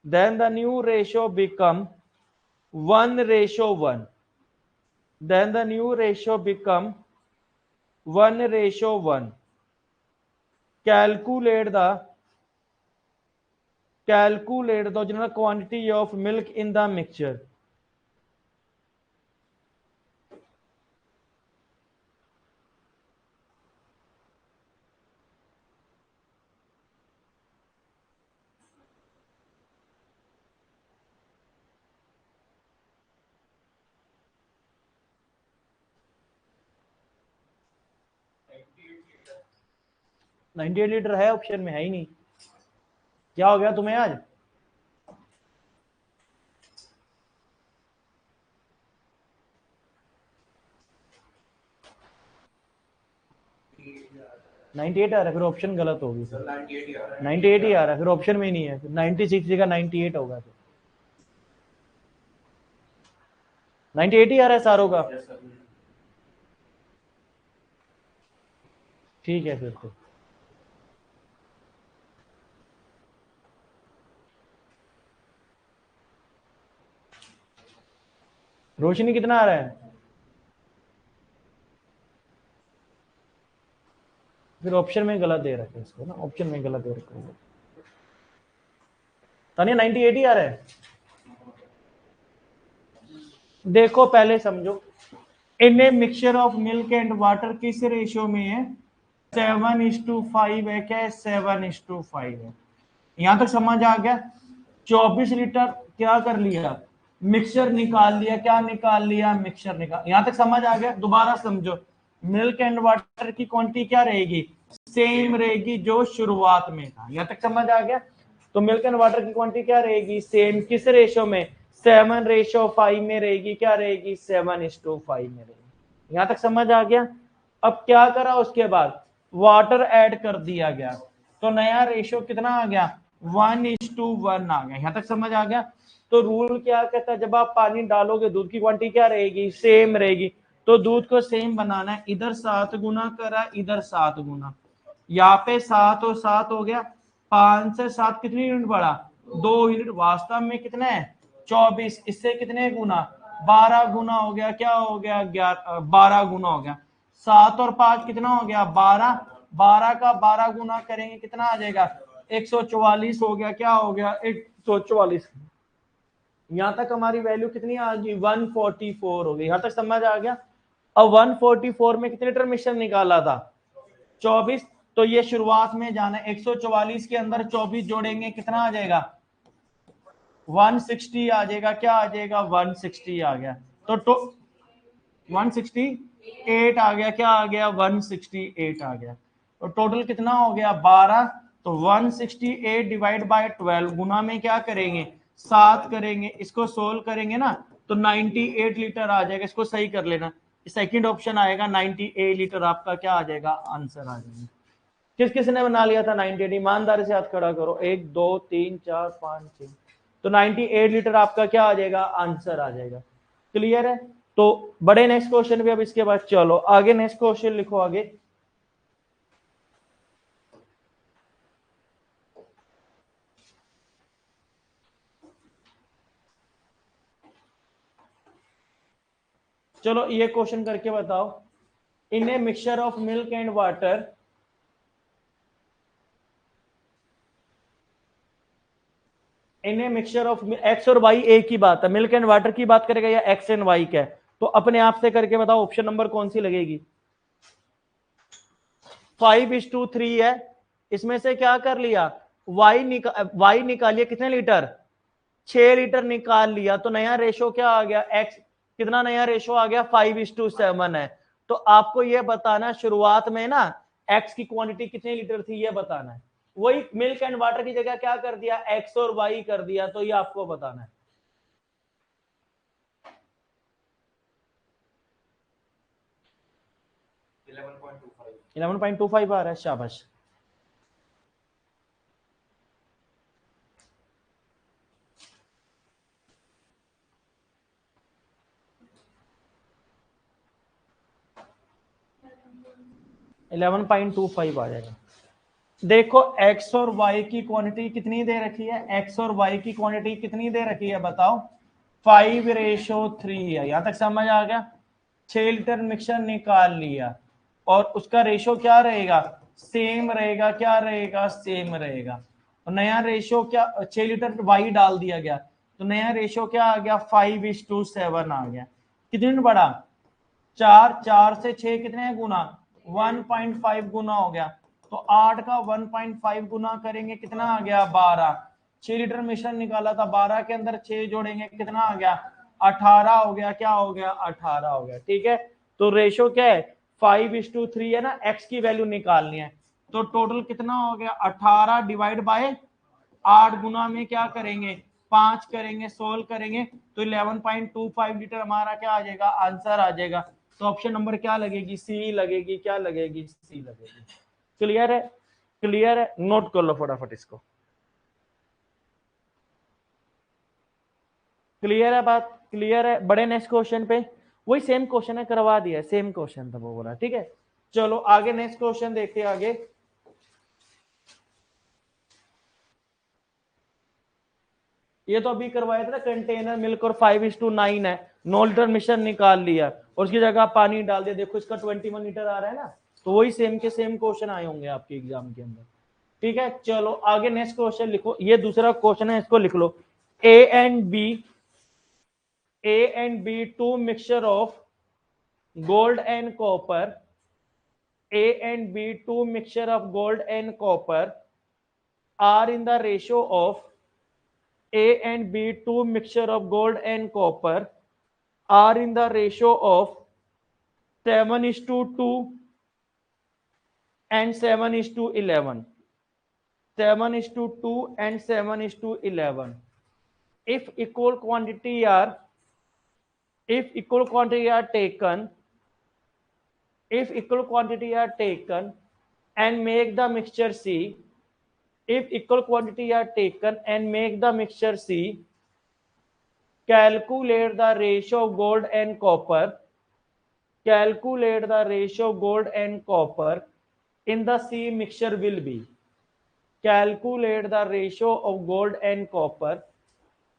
then the new ratio become 1:1. Then the new ratio become 1:1. Calculate the general quantity of milk in the mixture. Litre 98 litre है, option में है ही नहीं। क्या हो गया तुम्हें आज, आ 98 आ रहा है, फिर ऑप्शन गलत होगी। सर 98 ही आ रहा है। 98 ही आ रहा है, फिर ऑप्शन में ही नहीं है। 96 जगह 98 होगा, फिर 98 ही आ रहा है सारों का। Yes sir. ठीक है फिर तो। रोशनी कितना आ रहा है, फिर ऑप्शन में गलत दे रखा है इसको ना, ऑप्शन में गलत दे रखा है। तानिया 98 ही आ रहा है। देखो पहले समझो, in a mixture of milk and water किस रेशियो में है, 7:5 है। क्या है, 7:5 है। यहां तक समझ आ गया। 24 लीटर क्या कर लिया, मिक्सचर निकाल लिया। क्या निकाल लिया, मिक्सचर निकाल। यहां तक समझ आ गया। दोबारा समझो, मिल्क एंड वाटर की क्वांटिटी क्या रहेगी, सेम रहेगी जो शुरुआत में था। यहां तक समझ आ गया। तो मिल्क एंड वाटर की क्वांटिटी क्या रहेगी, सेम। किस रेशियो में, 7:5 में रहेगी। क्या रहेगी, 7:5 में रहेगी। यहां तक समझ आ गया। अब क्या करा, उसके बाद वाटर ऐड कर दिया गया, तो नया रेशियो कितना आ गया, 1:1 आ गया। यहां तक समझ आ गया। तो रूल क्या कहता है, जब आप पानी डालोगे दूध की क्वांटिटी क्या रहेगी, सेम रहेगी। तो दूध को सेम बनाना है, इधर 7 गुना करा, इधर 7 गुना। यहाँ पे 7 और 7 हो गया, 5 से 7 कितनी यूनिट बढ़ा, 2 यूनिट। वास्तव में कितना है, 24। इससे कितने गुना, 12 गुना हो गया। क्या हो गया, 12 गुना हो गया। 7 और 5 कितना हो गया, 12। 12 का 12 गुना करेंगे कितना आ जाएगा, 144 हो गया। क्या हो गया, 144। यहां तक हमारी वैल्यू कितनी आ गई, 144 हो गई। यहां तक समझ आ गया। अब 144 में कितने लीटर मिक्सचर निकाला था, 24। तो ये शुरुआत में जाना है। 144 के अंदर 24 जोड़ेंगे कितना आ जाएगा 160 आ जाएगा। क्या आ जाएगा 160 आ गया। तो 168 आ गया। क्या आ गया 168 आ गया। तो टोटल कितना हो गया 12। तो 168 डिवाइड बाय 12 गुना में क्या करेंगे 7 करेंगे। इसको सोल्व करेंगे ना तो 98 लीटर आ जाएगा। इसको सही कर लेना। सेकंड ऑप्शन आएगा 98 लीटर आपका क्या आ जाएगा आंसर आ जाएगा। किस किस ने बना लिया था 98? ईमानदारी से हाथ खड़ा करो। 1 2 3 4 5 6। तो 98 लीटर आपका क्या आ जाएगा आंसर आ जाएगा। क्लियर है। तो बड़े नेक्स्ट क्वेश्चन भी अब इसके बाद चलो आगे नेक्स्ट क्वेश्चन लिखो आगे। चलो ये क्वेश्चन करके बताओ। In a mixture of milk and water in a mixture of X और वाई एक ही बात है। मिल्क एंड वाटर की बात करेगा या एक्स एंड वाई का है? तो अपने आप से करके बताओ ऑप्शन नंबर कौन सी लगेगी। 5:3 है। इसमें से क्या कर लिया वाई निकालिए कितने लीटर 6 लीटर निकाल लिया। तो नया रेशो क्या आ गया एक्स कितना नया रेशो आ गया 5:7 है। तो आपको यह बताना शुरुआत में ना एक्स की क्वांटिटी कितने लीटर थी ये बताना है। वही मिल्क एंड वाटर की जगह क्या कर दिया एक्स और वाई कर दिया। तो ये आपको बताना है। 11.25 आ रहा है। शाबाश। इलेवन 11.25 आ जाएगा। देखो x और y की क्वांटिटी कितनी दे रखी है x और y की क्वांटिटी कितनी दे रखी है बताओ 5:3 है। यहां तक समझ आ गया। 6 लीटर मिक्सचर निकाल लिया और उसका रेशो क्या रहेगा सेम रहेगा। क्या रहेगा सेम रहेगा। तो नया रेशो क्या 6 लीटर y डाल दिया गया। तो नया रेशो क्या आ गया 5:7 आ गया। कितने बढ़ा 4 से 6 कितने गुना 1.5 गुना हो गया। तो 8 का 1.5 गुना करेंगे कितना आ गया 12। 6 लीटर मिश्रण निकाला था 12 के अंदर 6 जोड़ेंगे कितना आ गया 18 हो गया। क्या हो गया 18 हो गया। ठीक है। तो रेशो क्या है 5:3 है ना। एक्स की वैल्यू निकालनी है। तो टोटल कितना हो गया 18 डिवाइड बाय 8 गुना में क्या करेंगे 5 करेंगे सोल्व करेंगे। तो 11.25 लीटर हमारा क्या आ जाएगा आंसर आ जाएगा। तो ऑप्शन नंबर क्या लगेगी सी लगेगी। क्या लगेगी सी लगेगी। क्लियर है। क्लियर है। नोट कर लो फटाफट इसको। क्लियर है बात। क्लियर है। बड़े नेक्स्ट क्वेश्चन पे वही सेम क्वेश्चन है करवा दिया सेम क्वेश्चन था वो बोला। ठीक है। चलो आगे नेक्स्ट क्वेश्चन देखते हैं आगे। ये तो अभी करवाया था ना कंटेनर मिल्क और 5:9 है। 9 लीटर मिश्रण निकाल लिया और उसकी जगह पानी डाल दिया। देखो इसका 21 लीटर आ रहा है ना। तो वही सेम के सेम क्वेश्चन आए होंगे आपके एग्जाम के अंदर। ठीक है। चलो आगे नेक्स्ट क्वेश्चन लिखो। ये दूसरा क्वेश्चन है इसको लिख लो। A and B two mixture of gold and copper A and B two mixture of gold and copper are in the ratio of A and B two mixture of gold and copper are in the ratio of 7:2 and 7:11. 7:2 and 7:11. If equal quantity are taken, if equal quantity are taken and make the mixture C, if equal quantity are taken and make the mixture C, calculate the ratio of gold and copper, calculate the ratio of gold and copper in the C mixture will be, calculate the ratio of gold and copper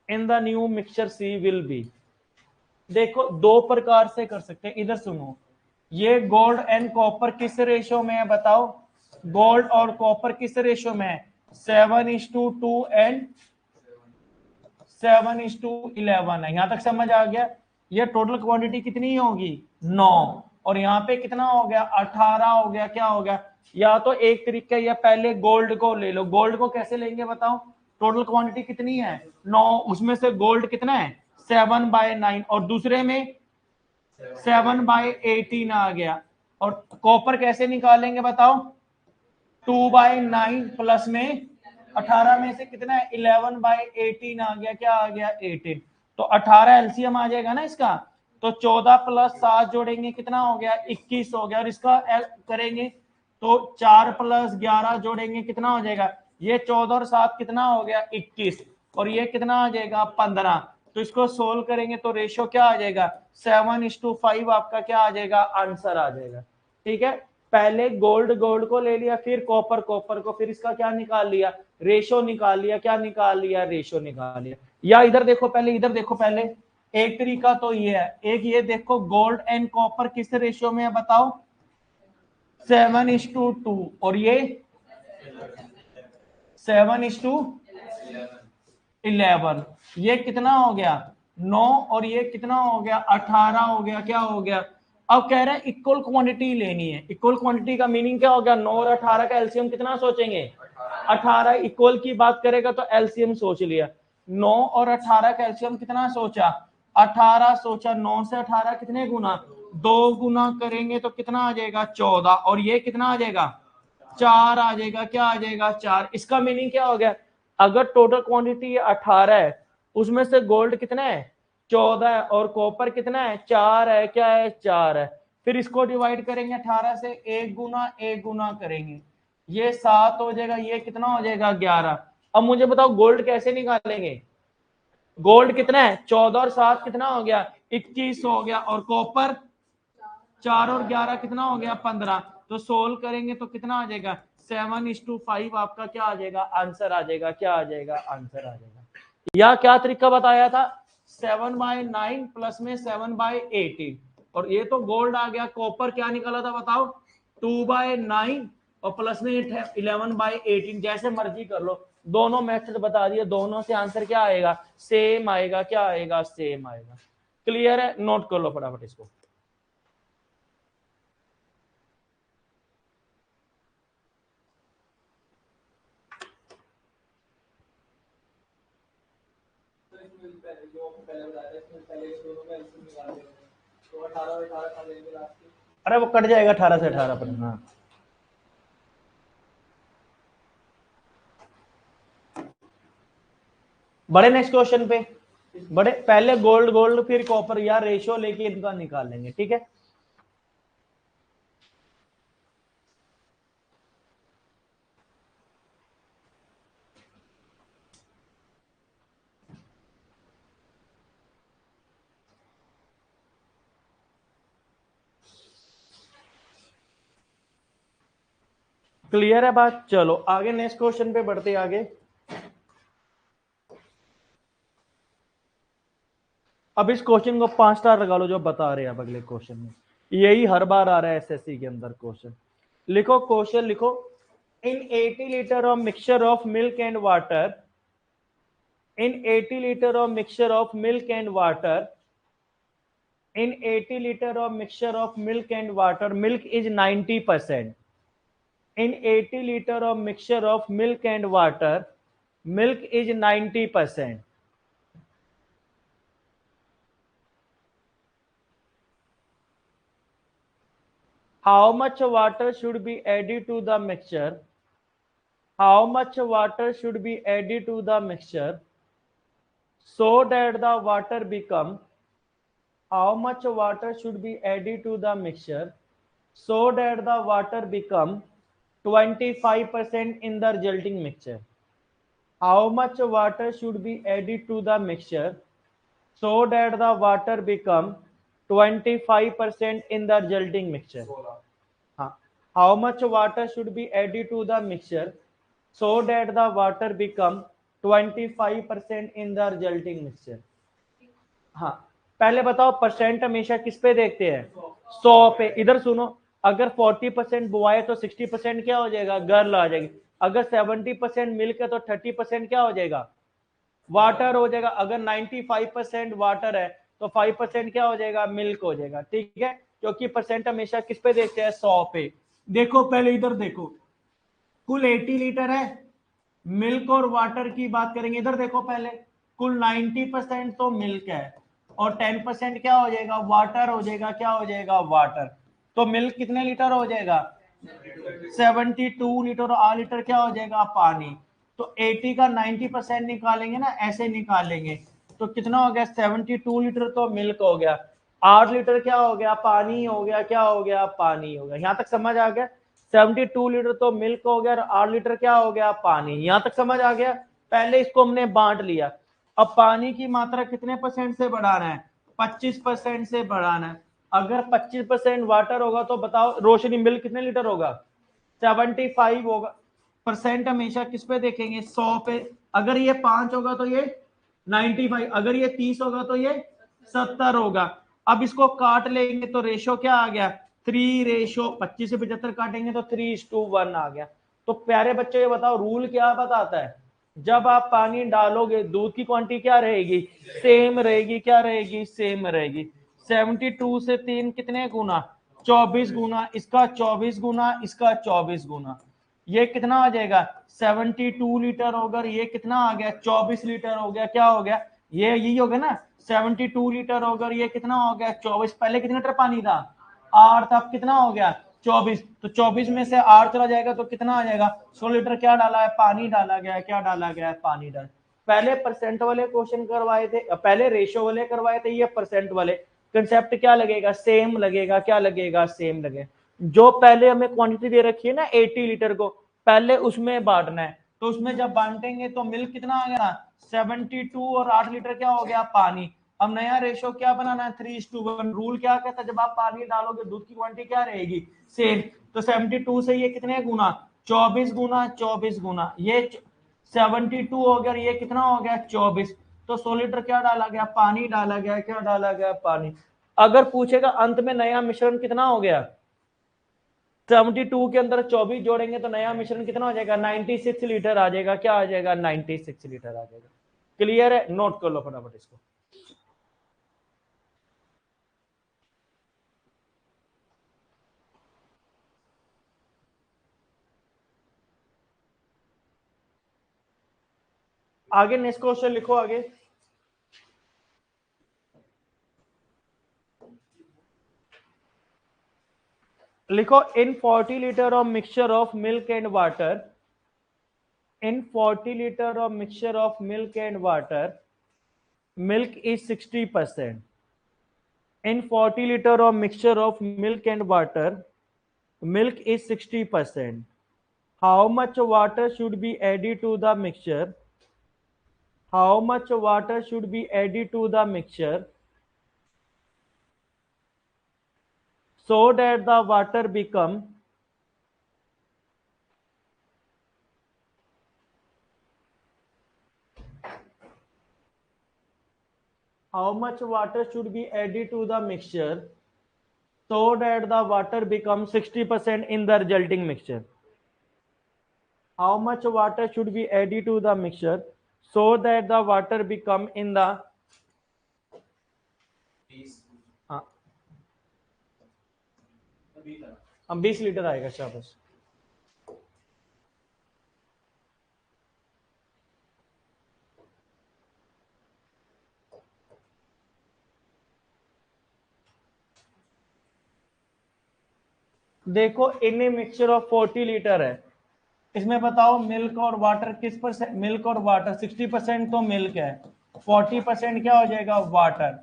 in the new mixture C will be. देखो दो प्रकार से कर सकते हैं। इधर सुनो ये गोल्ड एंड कॉपर किस रेशो में है बताओ। गोल्ड और कॉपर किस रेशो में है 7:2 एंड 7:11 है। यहां तक समझ आ गया। ये टोटल क्वांटिटी कितनी होगी 9 और यहाँ पे कितना हो गया 18 हो गया। क्या हो गया या तो एक तरीका या पहले गोल्ड को ले लो। गोल्ड को कैसे लेंगे बताओ? टोटल क्वांटिटी कितनी है? 9, उसमें से गोल्ड कितना है? 7/9, और दूसरे में 7/18 आ गया। और कॉपर कैसे निकालेंगे बताओ? 2/9 प्लस में 18 में से कितना है? 11/18 आ गया। क्या आ गया? 18। तो 18 एलसीएम आ जाएगा ना इसका। तो 14 प्लस 7 जोड़ेंगे कितना हो गया? 21 हो गया। और इसका करेंगे तो 4 प्लस 11 जोड़ेंगे कितना हो जाएगा? ये 14 और 7 कितना हो गया? 21। और ये कितना आ जाएगा? 15। तो इसको सोल्व करेंगे तो रेशियो क्या आ जाएगा? 7:5 आपका क्या आ जाएगा? आंसर आ जाएगा। ठीक है, पहले गोल्ड को ले लिया, फिर कॉपर को, फिर इसका क्या निकाल लिया? रेशो निकाल लिया। क्या निकाल लिया? रेशो निकाल लिया। या इधर देखो पहले, इधर देखो पहले। एक तरीका तो ये है, एक ये देखो गोल्ड एंड कॉपर किस रेशियो में है बताओ? 7:2। और ये 7:11। ये कितना हो गया? 9। और ये कितना हो गया? 18 हो गया। क्या हो गया? अब कह रहे हैं इक्वल क्वांटिटी लेनी है। इक्वल क्वांटिटी का मीनिंग क्या हो गया? 9 और 18 का एलसीएम कितना सोचेंगे? 18। इक्वल की बात करेगा तो एलसीएम सोच लिया। 9 और 18 का एलसीएम कितना सोचा? 18 सोचा। 9 से 18 कितने गुना? 2 गुना करेंगे तो कितना आ जाएगा? 14। और ये कितना आ जाएगा? 4 आ जाएगा। क्या आ जाएगा? 4। इसका मीनिंग क्या हो गया? अगर टोटल क्वांटिटी 18 है, उसमें से गोल्ड कितना है? 14 है, और कॉपर कितना है? 4 है। क्या है? 4 है। फिर इसको डिवाइड करेंगे 18 से, 1 गुना करेंगे, ये 7 हो जाएगा। ये कितना हो जाएगा? 11। अब मुझे बताओ गोल्ड कैसे निकालेंगे? गोल्ड कितना है? 14 और 7 कितना हो गया? 21 हो गया। और कॉपर 4 और 11 कितना हो गया? 15। तो सोल्व करेंगे तो कितना आ जाएगा? 7:5 आपका क्या आ जाएगा? आंसर आ जाएगा। क्या आ जाएगा? आंसर आ जाएगा। या क्या तरीका बताया था? 7/9 प्लस में 7/18। और ये तो गोल्ड आ गया। कॉपर क्या निकाला था बताओ? 2/9 और प्लस में 11/18। जैसे मर्जी कर लो, दोनों मेथड बता दिए, दोनों से आंसर क्या आएगा? सेम आएगा। क्या आएगा? सेम आएगा। क्लियर है? नोट कर लो फटाफट इसको। अरे वो कट जाएगा 18 से 18 पर। हाँ, बड़े नेक्स्ट क्वेश्चन पे। बड़े पहले गोल्ड फिर कॉपर, या रेशियो लेके इनका निकाल लेंगे। ठीक है, क्लियर है बात? चलो आगे नेक्स्ट क्वेश्चन पे बढ़ते आगे। अब इस क्वेश्चन को 5 स्टार लगा लो जो बता रहे हैं अब अगले क्वेश्चन में। यही हर बार आ रहा है एसएससी के अंदर क्वेश्चन। लिखो क्वेश्चन, लिखो। इन 80 litre of mixture of milk and water, in 80 liter of mixture of milk and water, in 80 liter of mixture of milk and water, milk is 90%. In 80 liter of mixture of milk and water, milk is 90%. How much water should be added to the mixture? How much water should be added to the mixture so that the water become, how much water should be added to the mixture so that the water become 25% in the resulting mixture? How much water should be added to the mixture so that the water become 25% in the resulting mixture? हाँ, how much water should be added to the mixture so that the water become 25% in the resulting mixture? हाँ, पहले बताओ percent हमेशा किस पे देखते हैं? 100 पे। इधर सुनो, अगर 40% बॉय है तो 60% क्या हो जाएगा? गर्ल आ जाएगी। अगर 70% मिल्क है तो 30% क्या हो जाएगा? वाटर हो जाएगा। अगर 95% वाटर है तो 5% क्या हो जाएगा? मिल्क हो जाएगा। ठीक है, क्योंकि परसेंट हमेशा किस पे देखते हैं? 100 पे। देखो पहले इधर देखो, कुल 80 लीटर है, मिल्क और वाटर की बात करेंगे, इधर देखो पहले, कुल 90% तो मिल्क है और 10% क्या हो जाएगा, वाटर हो जाएगा, क्या हो जाएगा, वाटर। तो मिल्क कितने लीटर हो जाएगा, 72 लीटर, और आधा लीटर क्या हो जाएगा, पानी। तो 80 का 90% निकालेंगे ना, ऐसे निकालेंगे, तो कितना हो गया, 72 लीटर तो मिल्क हो गया, 8 लीटर क्या हो गया, पानी हो गया, क्या हो गया, पानी हो गया। यहां तक समझ आ गया, 72 लीटर तो मिल्क हो गया और 8 लीटर क्या हो गया, पानी। यहां तक समझ आ गया। पहले इसको हमने बांट लिया, अब पानी की मात्रा कितने परसेंट से बढ़ाना है, 25% से बढ़ाना है। अगर 25% वाटर होगा तो बताओ रोशनी, मिल्क कितने लीटर होगा, 75 होगा। परसेंट हमेशा किस पे देखेंगे, 100 पे। अगर ये 5 होगा तो ये 95, अगर ये 30 होगा तो ये 70 होगा। अब इसको काट लेंगे तो रेशो क्या आ गया, 3:25 से 75 काटेंगे तो 3:1 आ गया। तो प्यारे बच्चे ये बताओ रूल क्या बताता है, जब आप पानी डालोगे दूध की क्वांटिटी क्या रहेगी, सेम रहेगी, क्या रहेगी, सेम रहेगी। 72 से 3 कितने गुना, 24 गुना, इसका 24 गुना, इसका 24 गुना, ये कितना आ जाएगा, 72 लीटर होगा, ये कितना आ गया, 24 लीटर हो गया, क्या हो गया, ये यही हो गया ना, 72 लीटर होगा, ये कितना हो गया, 24। पहले कितने लीटर पानी था, 8 था, अब कितना हो गया, 24। तो 24 में से 8 चला जाएगा तो कितना आ जाएगा, 16 लीटर क्या डाला है, पानी डाला गया है, क्या डाला गया है, पानी डाला। पहले परसेंट वाले क्वेश्चन करवाए थे, पहले रेशियो वाले करवाए थे, ये परसेंट वाले। कंसेप्ट क्या लगेगा, सेम लगेगा, क्या लगेगा, सेम लगेगा। जो पहले हमें क्वांटिटी दे रखी है ना 80 लीटर को, पहले उसमें बांटना है। तो उसमें जब बांटेंगे तो मिल्क कितना आ गया, 72, और 8 लीटर क्या हो गया, पानी। अब नया रेशो क्या बनाना है, 3:1। रूल क्या कहता है, जब आप पानी डालोगे दूध की क्वांटिटी क्या रहेगी, सेम। तो 72 से ये कितने गुना, 24 गुना, 24 गुना, ये 72 हो गया, ये कितना हो गया, 24। तो 100 लीटर क्या डाला गया, पानी डाला गया, क्या डाला गया, पानी। अगर पूछेगा अंत में नया मिश्रण कितना हो गया, 72 के अंदर 24 जोड़ेंगे तो नया मिश्रण कितना हो जाएगा, 96 लीटर आ जाएगा, क्या आ जाएगा, 96 लीटर आ जाएगा। क्लियर है, नोट कर लो फटाफट इसको। आगे नेक्स्ट क्वेश्चन लिखो आगे। लिखो, इन 40 litre of mixture of milk and water, in 40 liter of mixture of milk and water, milk is 60%. In 40 liter of mixture of milk and water, milk is 60%. How much water should be added to the mixture? How much water should be added to the mixture so that the water become, how much water should be added to the mixture so that the water becomes 60% in the resulting mixture? How much water should be added to the mixture so that the water become in the, हाँ, 20 litre आएगा, शाबाश। देखो इनमें mixture of 40 litre है, इसमें बताओ milk और water किस परसेंट, मिल्क और वाटर 60% तो मिल्क है, 40% क्या हो जाएगा, वाटर।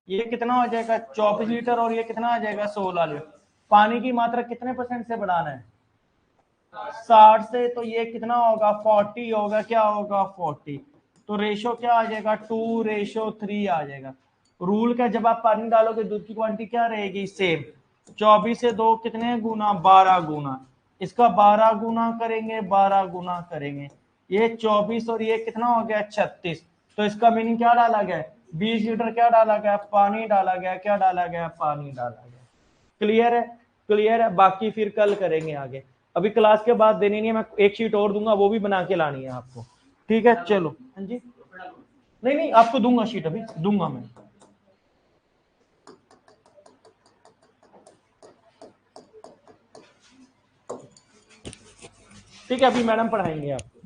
ये कितना हो जाएगा, 24 लीटर, और ये कितना आ जाएगा, 16 लीटर। पानी की मात्रा कितने परसेंट से बढ़ाना है, 60 से, तो ये कितना होगा, 40 होगा, क्या होगा, 40। तो रेशो क्या आ जाएगा, 2:3 आ जाएगा। रूल का, जब आप पानी डालोगे दूध की क्वांटिटी क्या रहेगी, सेम। 24 से 2 कितने गुना, 12 गुना, इसका 12 गुना करेंगे, 12 गुना करेंगे, ये 24 और ये कितना हो गया, 36। तो इसका मीनिंग क्या डाला गया, 20 लीटर क्या डाला गया, पानी डाला गया, क्या डाला गया, पानी डाला गया। क्लियर है, क्लियर है। बाकी फिर कल करेंगे आगे, अभी क्लास के बाद देनी नहीं है, मैं एक शीट और दूंगा, वो भी बना के लानी है आपको, ठीक है। चलो, हाँ जी, नहीं नहीं आपको दूंगा शीट, अभी दूंगा मैं। ठीक है, अभी मैडम पढ़ाएंगे आपको।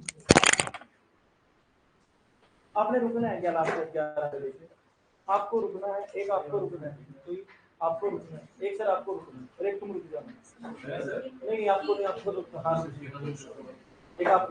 आपने रुकना है क्या लास्ट 11 बजे से? आपको रुकना है, एक आपको रुकना है, तो आपको रुकना है, एक सर आपको रुकना है और एक तुम रुक जाना। नहीं आपको नहीं, आपको रुकना। हाँ एक आप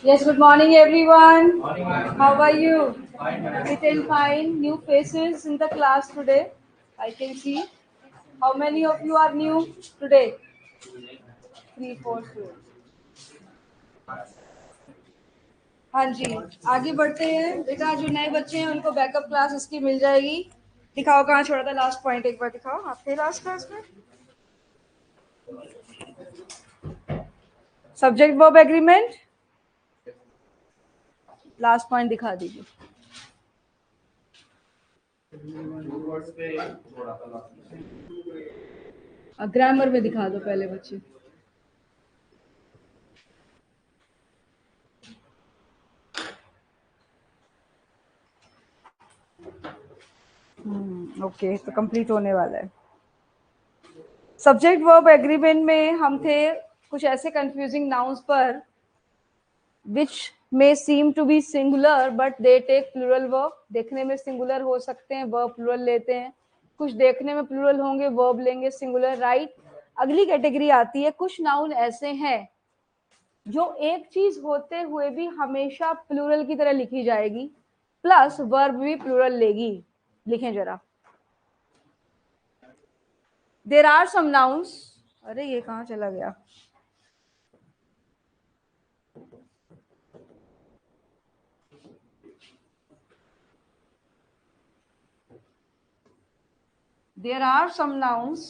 Yes, good morning everyone. How are you? Fit and fine. New faces in the class today. I can see. How many of you are new today? 3, 4 students. हाँ जी, आगे बढ़ते हैं बेटा। जो नए बच्चे हैं उनको बैकअप क्लास इसकी मिल जाएगी। दिखाओ कहाँ छोड़ा था लास्ट पॉइंट, एक बार दिखाओ। आप थे लास्ट क्लास में? Subject verb agreement, last point दिखा दीजिए। ग्रामर में दिखा दो पहले बच्चे। ओके, तो कंप्लीट होने वाला है। सब्जेक्ट वर्ब एग्रीमेंट में हम थे कुछ ऐसे कंफ्यूजिंग नाउन्स पर which may seem to be singular but they take plural verb। देखने में सिंगुलर हो सकते हैं, वर्ब प्लूरल लेते हैं। कुछ देखने में प्लूरल होंगे, वर्ब लेंगे सिंगुलर, राइट। अगली कैटेगरी आती है, कुछ नाउन ऐसे हैं जो एक चीज होते हुए भी हमेशा प्लूरल की तरह लिखी जाएगी, प्लस वर्ब भी प्लूरल लेगी। लिखें जरा। There are some nouns. अरे ये कहाँ चला गया? There are some nouns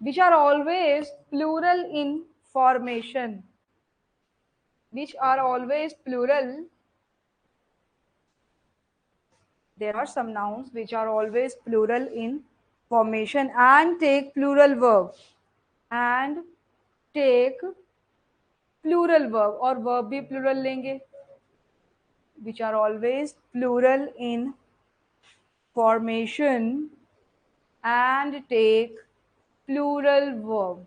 which are always plural in formation. Which are always plural. There are some nouns which are always plural in formation and take plural verb. And take plural verb और verb भी plural लेंगे. Which are always plural in formation and take plural verb.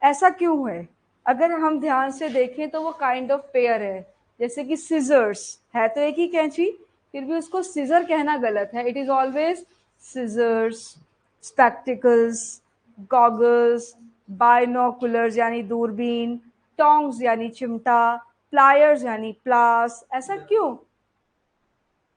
ऐसा क्यों है? अगर हम ध्यान से देखें तो वो काइंड ऑफ पेयर है। जैसे कि सिजर्स है तो एक ही कैंची, फिर भी उसको सिजर कहना गलत है। It is always scissors, spectacles, goggles, binoculars यानी दूरबीन, टोंग्स यानी चिमटा, प्लायर्स यानी प्लास। ऐसा क्यों?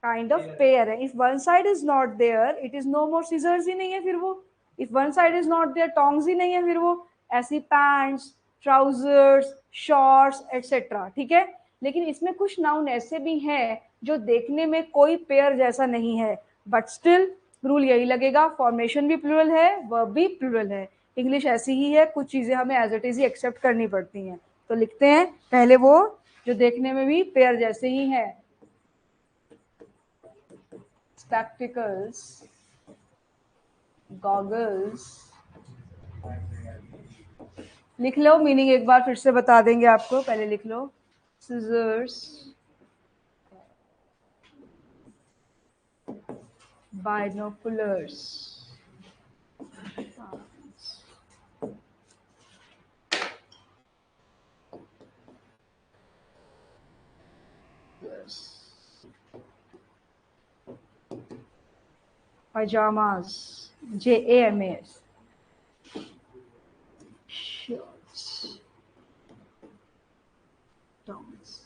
काइंड ऑफ पेयर है। If one side is not there it is no more scissors ही नहीं है फिर वो। If one side is not there tongs ही नहीं है फिर वो। ऐसी पैंट्स, ट्राउजर्स, शॉर्ट्स एटसेट्रा, ठीक है। लेकिन इसमें कुछ नाउन ऐसे भी हैं जो देखने में कोई पेयर जैसा नहीं है, बट स्टिल रूल यही लगेगा, फॉर्मेशन भी प्लूरल है, वर्ब भी प्लूरल है। इंग्लिश ऐसी ही है, कुछ चीजें हमें एज इट इज ही एक्सेप्ट करनी पड़ती हैं। तो लिखते हैं पहले वो जो देखने में भी पेयर जैसे ही हैं। spectacles, goggles। लिख लो, मीनिंग एक बार फिर से बता देंगे आपको, पहले लिख लो। scissors, binoculars, pajamas, JAMAS, shirts, tongs,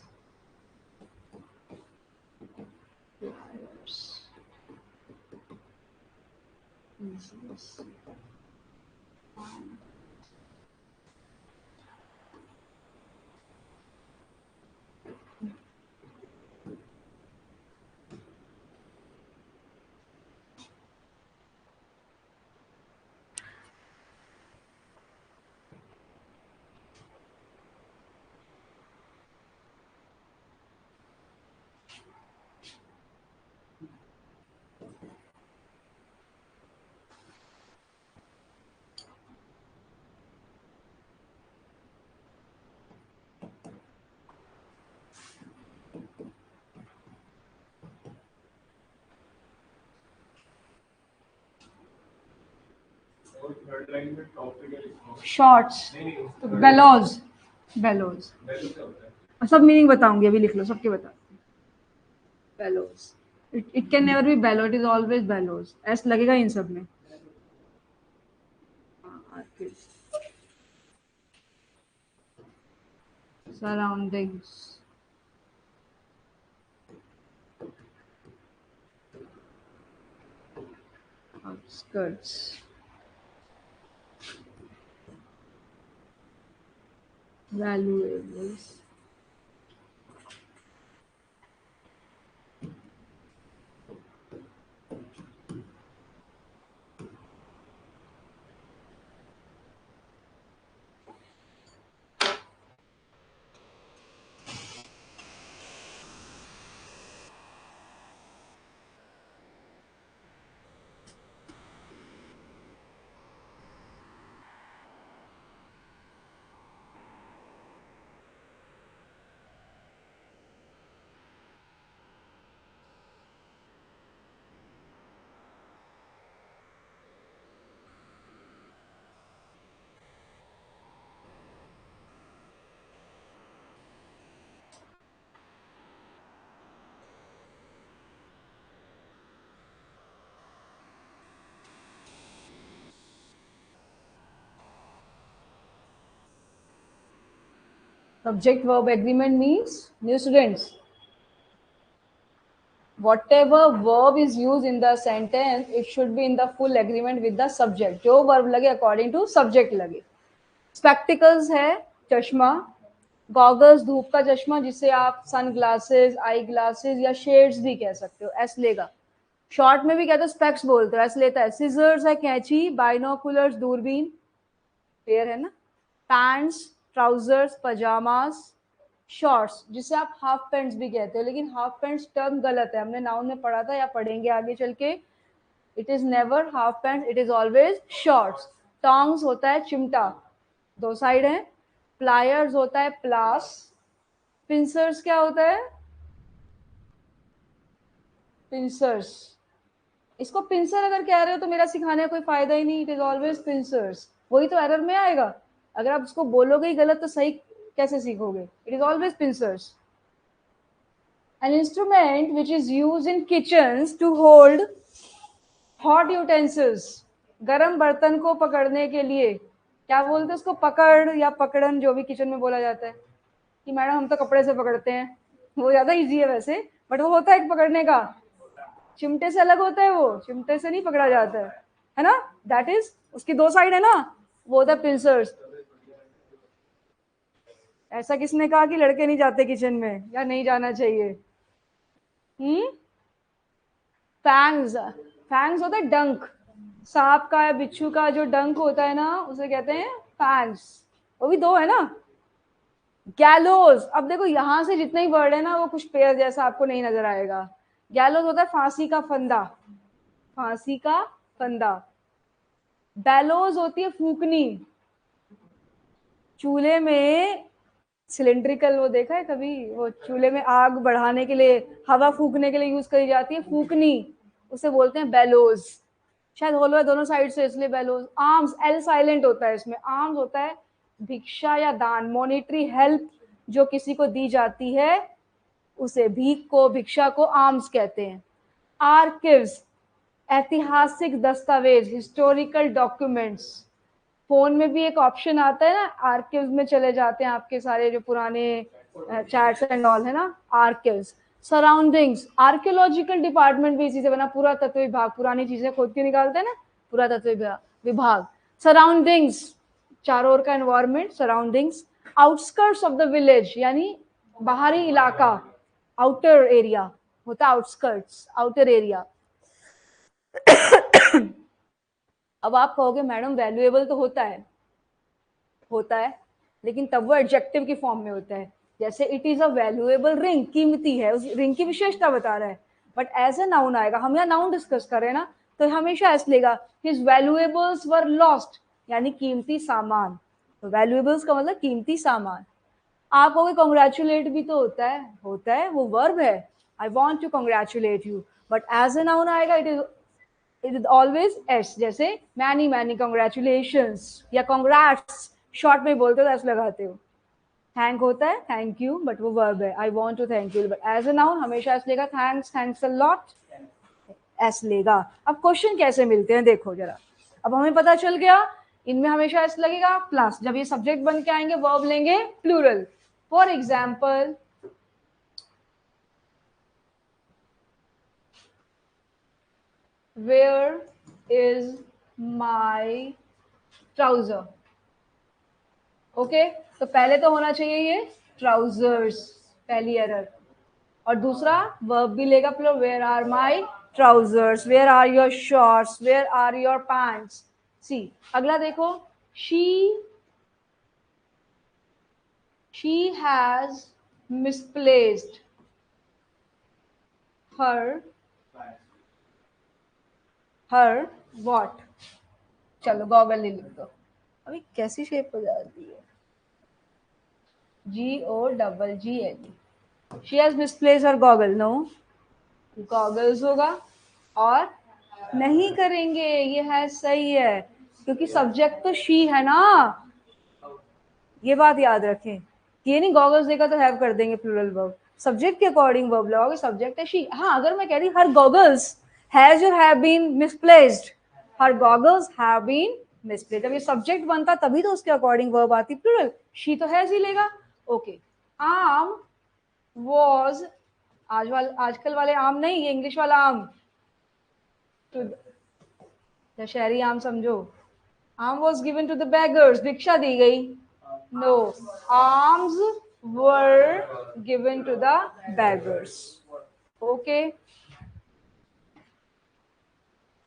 और थर्ड लाइन में टॉप पे क्या लिखना है? शॉर्ट्स, नहीं नहीं तो बेलोज, बेलोज वैल्यू क्या होता है? सब मीनिंग बताऊंगी, अभी लिख लो, सबके बता। Bellows, it can never be bellow, it is always bellows, S लगेगा इन सब में। सराउंडिंग्स, outskirts, valuables, subject verb agreement means, new students, whatever verb is used in the sentence, it should be in the full agreement with the subject. जो verb लगे according to subject लगे। spectacles है चश्मा, गॉगल्स धूप का चश्मा जिसे आप सन ग्लासेस, आई ग्लासेस या शेड्स भी कह सकते हो, एस लेगा। शॉर्ट में भी कहते हो स्पेक्स बोलते हो, एस लेता है। सिजर्स है कैंची, बाइनोकुलर्स दूरबीन, पेयर है ना। पैंट्स ट्राउजर्स पजामास, शॉर्ट्स जिसे आप हाफ पैंट्स भी कहते हो, लेकिन हाफ पैंट्स टर्म गलत है, हमने नाउन में पढ़ा था या पढ़ेंगे आगे चल के। It is never half pant, it is always shorts. Tongs होता है चिमटा, दो साइड है। प्लायर्स होता है प्लास। पिंसर्स क्या होता है? पिंसर्स। इसको पिंसर अगर कह रहे हो तो मेरा सिखाने का कोई फायदा ही नहीं, इट इज ऑलवेज पिंसर्स। वही तो एरर में आएगा, अगर आप उसको बोलोगे ही गलत तो सही कैसे सीखोगे? It is always pincers. An instrument which is used in kitchens to hold hot utensils, गरम बर्तन को पकड़ने के लिए क्या बोलते हैं उसको? पकड़ या पकड़न, जो भी किचन में बोला जाता है कि मैडम हम तो कपड़े से पकड़ते हैं, वो ज्यादा इजी है वैसे, बट वो होता है पकड़ने का, चिमटे से अलग होता है, वो चिमटे से नहीं पकड़ा जाता है ना। दैट इज, उसकी दो साइड है ना, वो होता है पिंसर्स। ऐसा किसने कहा कि लड़के नहीं जाते किचन में या नहीं जाना चाहिए? फैंग्स, फैंग्स होता है डंक, सांप का या बिच्छू का जो डंक होता है ना उसे कहते हैं फैंग्स, वो भी दो है ना। गैलोज, अब देखो यहां से जितने ही वर्ड है ना वो कुछ पेयर जैसा आपको नहीं नजर आएगा। गैलोज होता है फांसी का फंदा, फांसी का फंदा। बैलोज होती है फूकनी, चूल्हे में सिलेंड्रिकल, वो देखा है कभी, वो चूल्हे में आग बढ़ाने के लिए, हवा फूकने के लिए यूज करी जाती है फूकनी, उसे बोलते हैं बेलोज। शायद होलो है दोनों साइड से इसलिए बेलोज। आर्म्स, एल साइलेंट होता है इसमें। आर्म्स होता है भिक्षा या दान, मॉनिटरी हेल्प जो किसी को दी जाती है उसे, भीख को, भिक्षा को आर्म्स कहते हैं। आर्किव्स, ऐतिहासिक दस्तावेज, हिस्टोरिकल डॉक्यूमेंट्स। फोन में भी एक ऑप्शन आता है ना, आर्किव्स में चले जाते हैं आपके सारे जो पुराने चैट्स एंड ऑल है ना, आर्किव्स। सराउंडिंग्स, आर्कियोलॉजिकल डिपार्टमेंट भी इसी से बना, पुरातत्व विभाग पुरानी चीजें खोद के निकालते हैं ना, पुरातत्व विभाग। सराउंडिंग्स, चारों ओर का environment, surroundings. Outskirts of the village यानी बाहरी इलाका, आउटर एरिया होता है आउटस्कर्ट्स, आउटर एरिया। अब आप कहोगे मैडम वैल्यूएबल तो होता है, लेकिन तब वो एडजेक्टिव की फॉर्म में होता है। जैसे it is a valuable ring, कीमती है, उस रिंग की विशेषता बता रहा है। बट एज ए नाउन आएगा, हम यहाँ नाउन डिस्कस कर रहे हैं ना, तो हमेशा ऐसे लेगा हिज वैल्यूएबल्स वर लॉस्ट, यानी कीमती सामान। तो वैल्यूएबल्स का मतलब कीमती सामान। आप कहोगे कॉन्ग्रेचुलेट भी तो होता है, वो वर्ब है। I want to congratulate you, but as a noun आएगा इट इज ऑलवेज एस। जैसे मैनी मैनी कॉन्ग्रेचुलेशंस या कॉन्ग्रेट्स, शॉर्ट में बोलते हो तो ऐसे लगाते हो। थैंक होता है थैंक यू, बट वो वर्ब है, I want to thank you, but as a noun हमेशा ऐसे लेगा थैंक्स, थैंक्स अ लॉट, ऐसे लेगा। अब क्वेश्चन कैसे मिलते हैं देखो जरा। अब हमें पता चल गया इनमें हमेशा ऐसे लगेगा प्लस, जब ये सब्जेक्ट बन के आएंगे वर्ब लेंगे plural. For example, where is my trouser. Okay, तो पहले तो होना चाहिए ये ट्राउजर्स, पहली एरर। और दूसरा वर्ब भी लेगा plural, where are my trousers, where are your shorts, where are your pants. See अगला देखो, she has misplaced her what। चलो गॉगल ही लिख दो। अभी कैसी शेप हो जाती है, GOGGLE। She has misplace her goggle, no goggles होगा। और नहीं करेंगे, ये है सही है, क्योंकि सब्जेक्ट तो शी है ना, ये बात याद रखें। ये नहीं गॉगल्स देखा तो हैव कर देंगे प्लूरल वर्ब, सब्जेक्ट के अकॉर्डिंग वर्ब लगाओगे, सब्जेक्ट है शी। हाँ, अगर मैं कह रही हर गॉगल्स हैज और have been misplaced, her goggles have been misplaced, जब ये सब्जेक्ट बनता तभी तो उसके अकॉर्डिंग वर्ब आती प्लूरल, शी तो हैज ही लेगा। ओके, आम वॉज, आजकल वाले आम नहीं, ये इंग्लिश वाला आम, तो शहरी आम समझो। आम was given to the beggars, भिक्षा दी गई। No, alms were given to the beggars। Okay,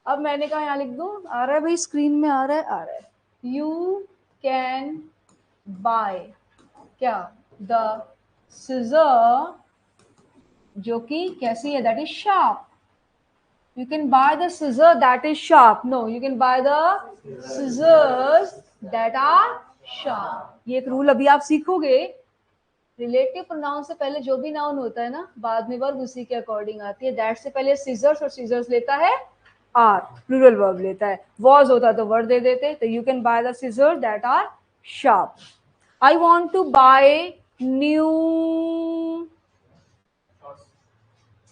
अब मैंने कहा यहाँ लिख दो, आ रहा है भाई स्क्रीन में, आ रहा है। यू कैन बाय क्या, द सिजर, जो कि कैसी है, that is sharp. You can buy the scissor that is sharp. No, you can buy the scissors that are sharp. ये एक रूल अभी आप सीखोगे। रिलेटिव प्रोनाउन से पहले जो भी नाउन होता है ना, बाद में वर्ब उसी के अकॉर्डिंग आती है। दैट से पहले सीजर्स, और सीजर्स लेता है आर, प्लूरल वर्ब लेता है। वॉज होता तो वर्ड दे देते, तो you can buy the scissors that are sharp. I want to buy new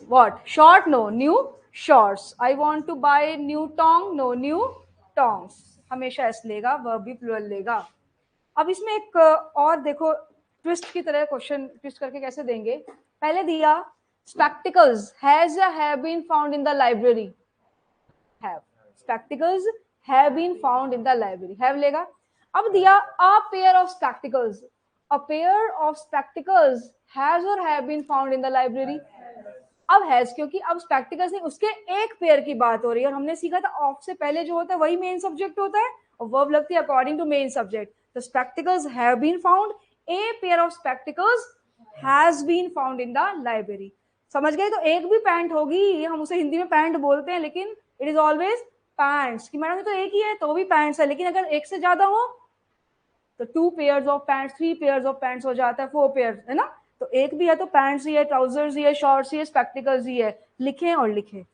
what, short, no, new shorts। I want to buy new tong, no, new tongs। हमेशा ऐसे लेगा, वर्ब भी प्लूरल लेगा। अब इसमें एक और देखो, ट्विस्ट की तरह क्वेश्चन ट्विस्ट करके कैसे देंगे। पहले दिया स्पेक्टिकल्स हैज या have been found in the library, have, spectacles have been found in the library, have लेगा। अब दिया a pair of spectacles, a pair of spectacles has और have been found in the library. अब has, क्योंकि अब spectacles नहीं, उसके एक पेयर की बात हो रही है, और हमने सीखा था ऑफ से पहले जो होता है वही मेन सब्जेक्ट होता है, और वर्ब लगती है अकॉर्डिंग टू मेन सब्जेक्ट। तो spectacles have been found, a pair of spectacles has been found in the library. समझ गए, तो एक भी पैंट होगी, हम उसे हिंदी में पैंट बोलते हैं, लेकिन इट इज ऑलवेज पैंट्स। कि मैडम तो एक ही है, तो भी पैंट्स है, लेकिन अगर एक से ज्यादा हो तो 2 pairs of pants, 3 pairs of pants हो जाता है, 4 पेयर्स, है ना। तो एक भी है तो पैंट्स ही है, ट्राउजर्स ही है, शॉर्ट्स ही है, स्पेक्टिकल्स ही है। लिखें और लिखें।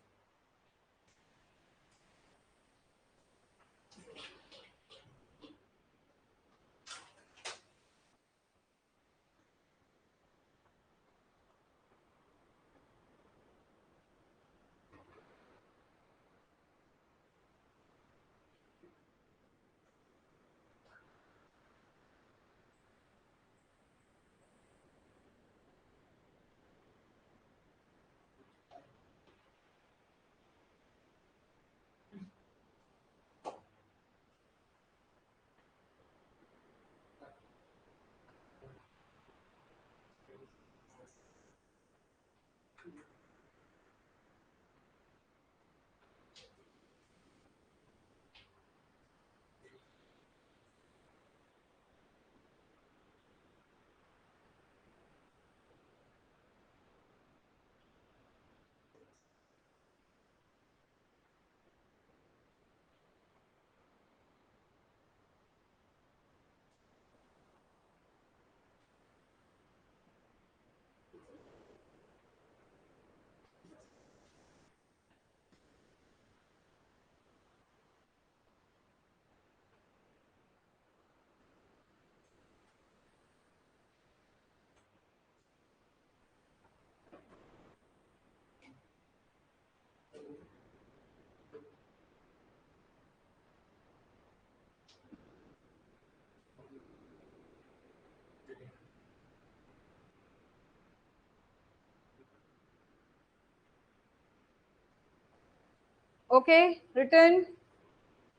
Okay, return.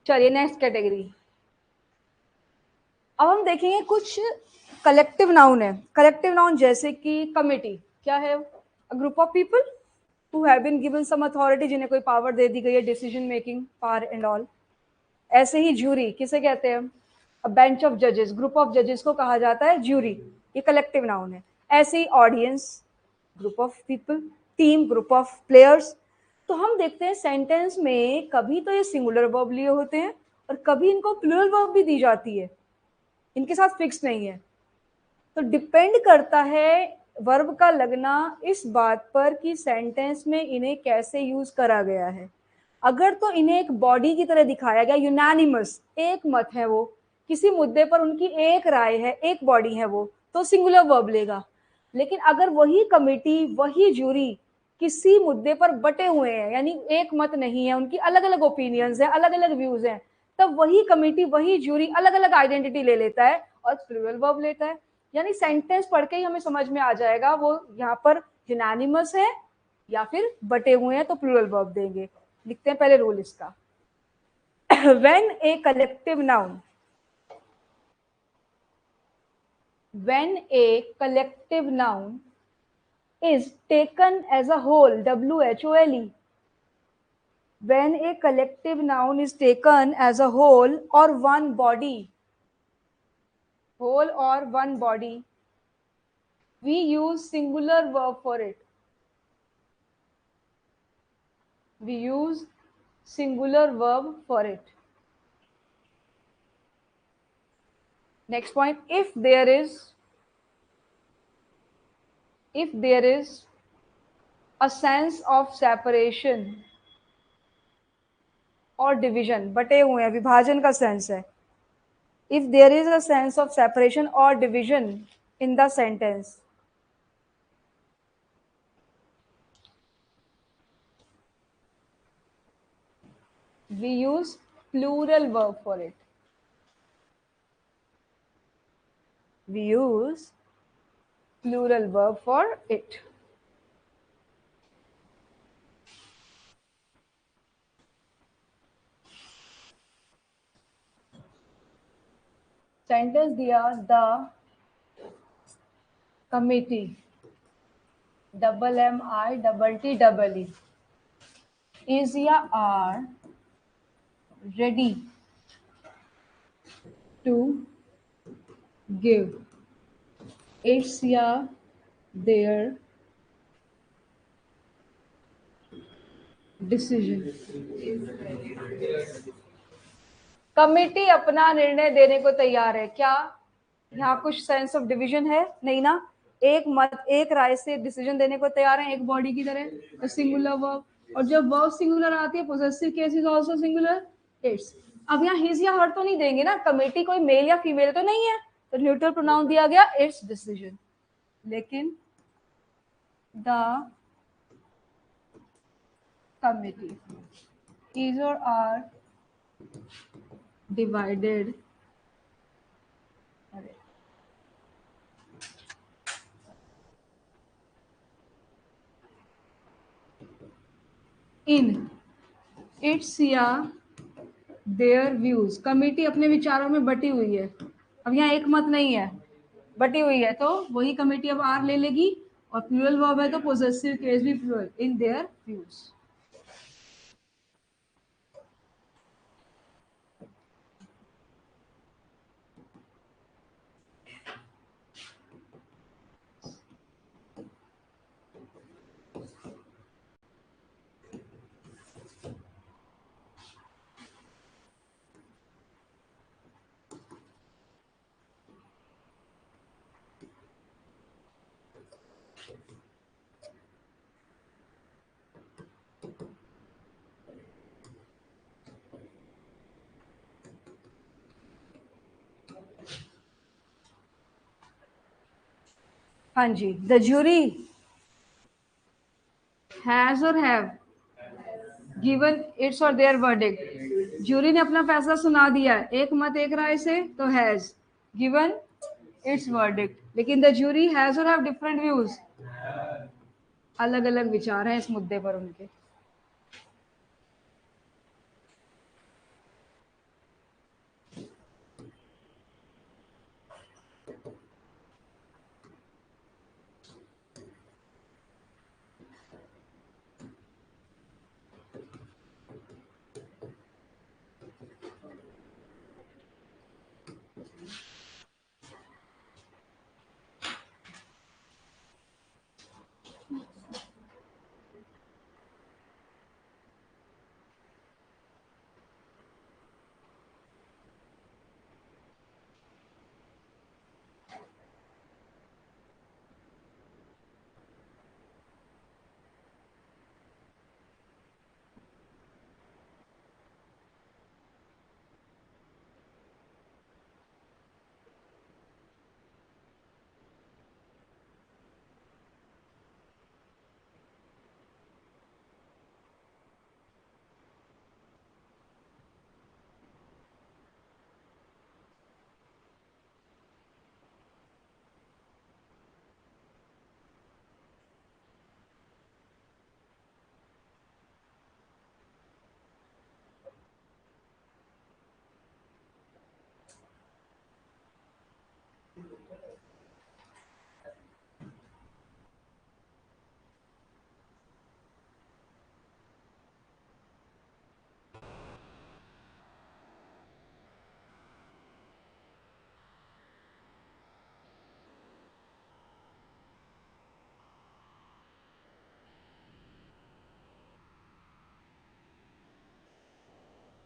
चलिए नेक्स्ट कैटेगरी। अब हम देखेंगे कुछ कलेक्टिव नाउन है। कलेक्टिव नाउन जैसे कि कमिटी क्या है? A group of people who have been given some authority, जिन्हें कोई पावर दे दी गई है, decision making power and all. ऐसे ही ज्यूरी किसे कहते हैं? अ बेंच ऑफ जजेस, ग्रुप ऑफ जजेस को कहा जाता है ज्यूरी, ये कलेक्टिव नाउन है। ऐसे ही audience, group of people, team, group of players. तो हम देखते हैं सेंटेंस में कभी तो ये सिंगुलर वर्ब लिए होते हैं और कभी इनको प्लूरल वर्ब भी दी जाती है, इनके साथ फिक्स नहीं है। तो डिपेंड करता है वर्ब का लगना इस बात पर कि सेंटेंस में इन्हें कैसे यूज करा गया है। अगर तो इन्हें एक बॉडी की तरह दिखाया गया, यूनानिमस, एक मत है वो, किसी मुद्दे पर उनकी एक राय है, एक बॉडी है वो, तो सिंगुलर वर्ब लेगा। लेकिन अगर वही कमिटी, वही ज्यूरी किसी मुद्दे पर बटे हुए हैं, यानी एक मत नहीं है, उनकी अलग अलग ओपिनियंस हैं, अलग अलग व्यूज हैं, तब वही कमिटी, वही ज्यूरी अलग अलग आइडेंटिटी ले लेता है और प्लूरल वर्ब लेता है। यानी सेंटेंस पढ़ के ही हमें समझ में आ जाएगा वो यहाँ पर यूनानिमस है या फिर बटे हुए हैं, तो प्लूरल वर्ब देंगे। लिखते हैं पहले रूल इसका। when a collective noun is taken as a whole, WHOLE, when a collective noun is taken as a whole or one body, we use singular verb for it. Next point, if there is a sense of separation or division, बटे हुए हैं, विभाजन का sense है। If there is a sense of separation or division in the sentence, we use plural verb for it. Sentence दिया, the committee, MITTE, is या are ready to give its या their decision. Committee अपना निर्णय देने को तैयार है। क्या यहाँ कुछ सेंस ऑफ डिवीजन है? नहीं ना, एक मत, एक राय से डिसीजन देने को तैयार है, एक बॉडी की तरह, सिंगुलर वर्ब। और जब वर्ब सिंगुलर आती है, possessive case is also singular, it's. अब यहाँ हिज या हर तो नहीं देंगे ना, कमिटी कोई मेल या फीमेल तो नहीं है, तो न्यूट्रल प्रोनाउन दिया गया, इट्स डिसीजन। लेकिन the committee is or are divided in its या their views. कमेटी अपने विचारों में बटी हुई है। अब यहाँ एक मत नहीं है, बटी हुई है, तो वही कमेटी अब आर ले लेगी और प्लूरल वर्ब है तो पोजेसिव केस भी प्लूरल, इन देयर व्यूज। हाँ जी, द ज्यूरी हैज और हैव गिवन इट्स और देयर वर्डिक्ट। ज्यूरी ने अपना फैसला सुना दिया है, एक मत एक राय से, तो हैज गिवन इट्स वर्डिक्ट। लेकिन द ज्यूरी हैज और हैव डिफरेंट व्यूज, अलग अलग विचार हैं इस मुद्दे पर उनके।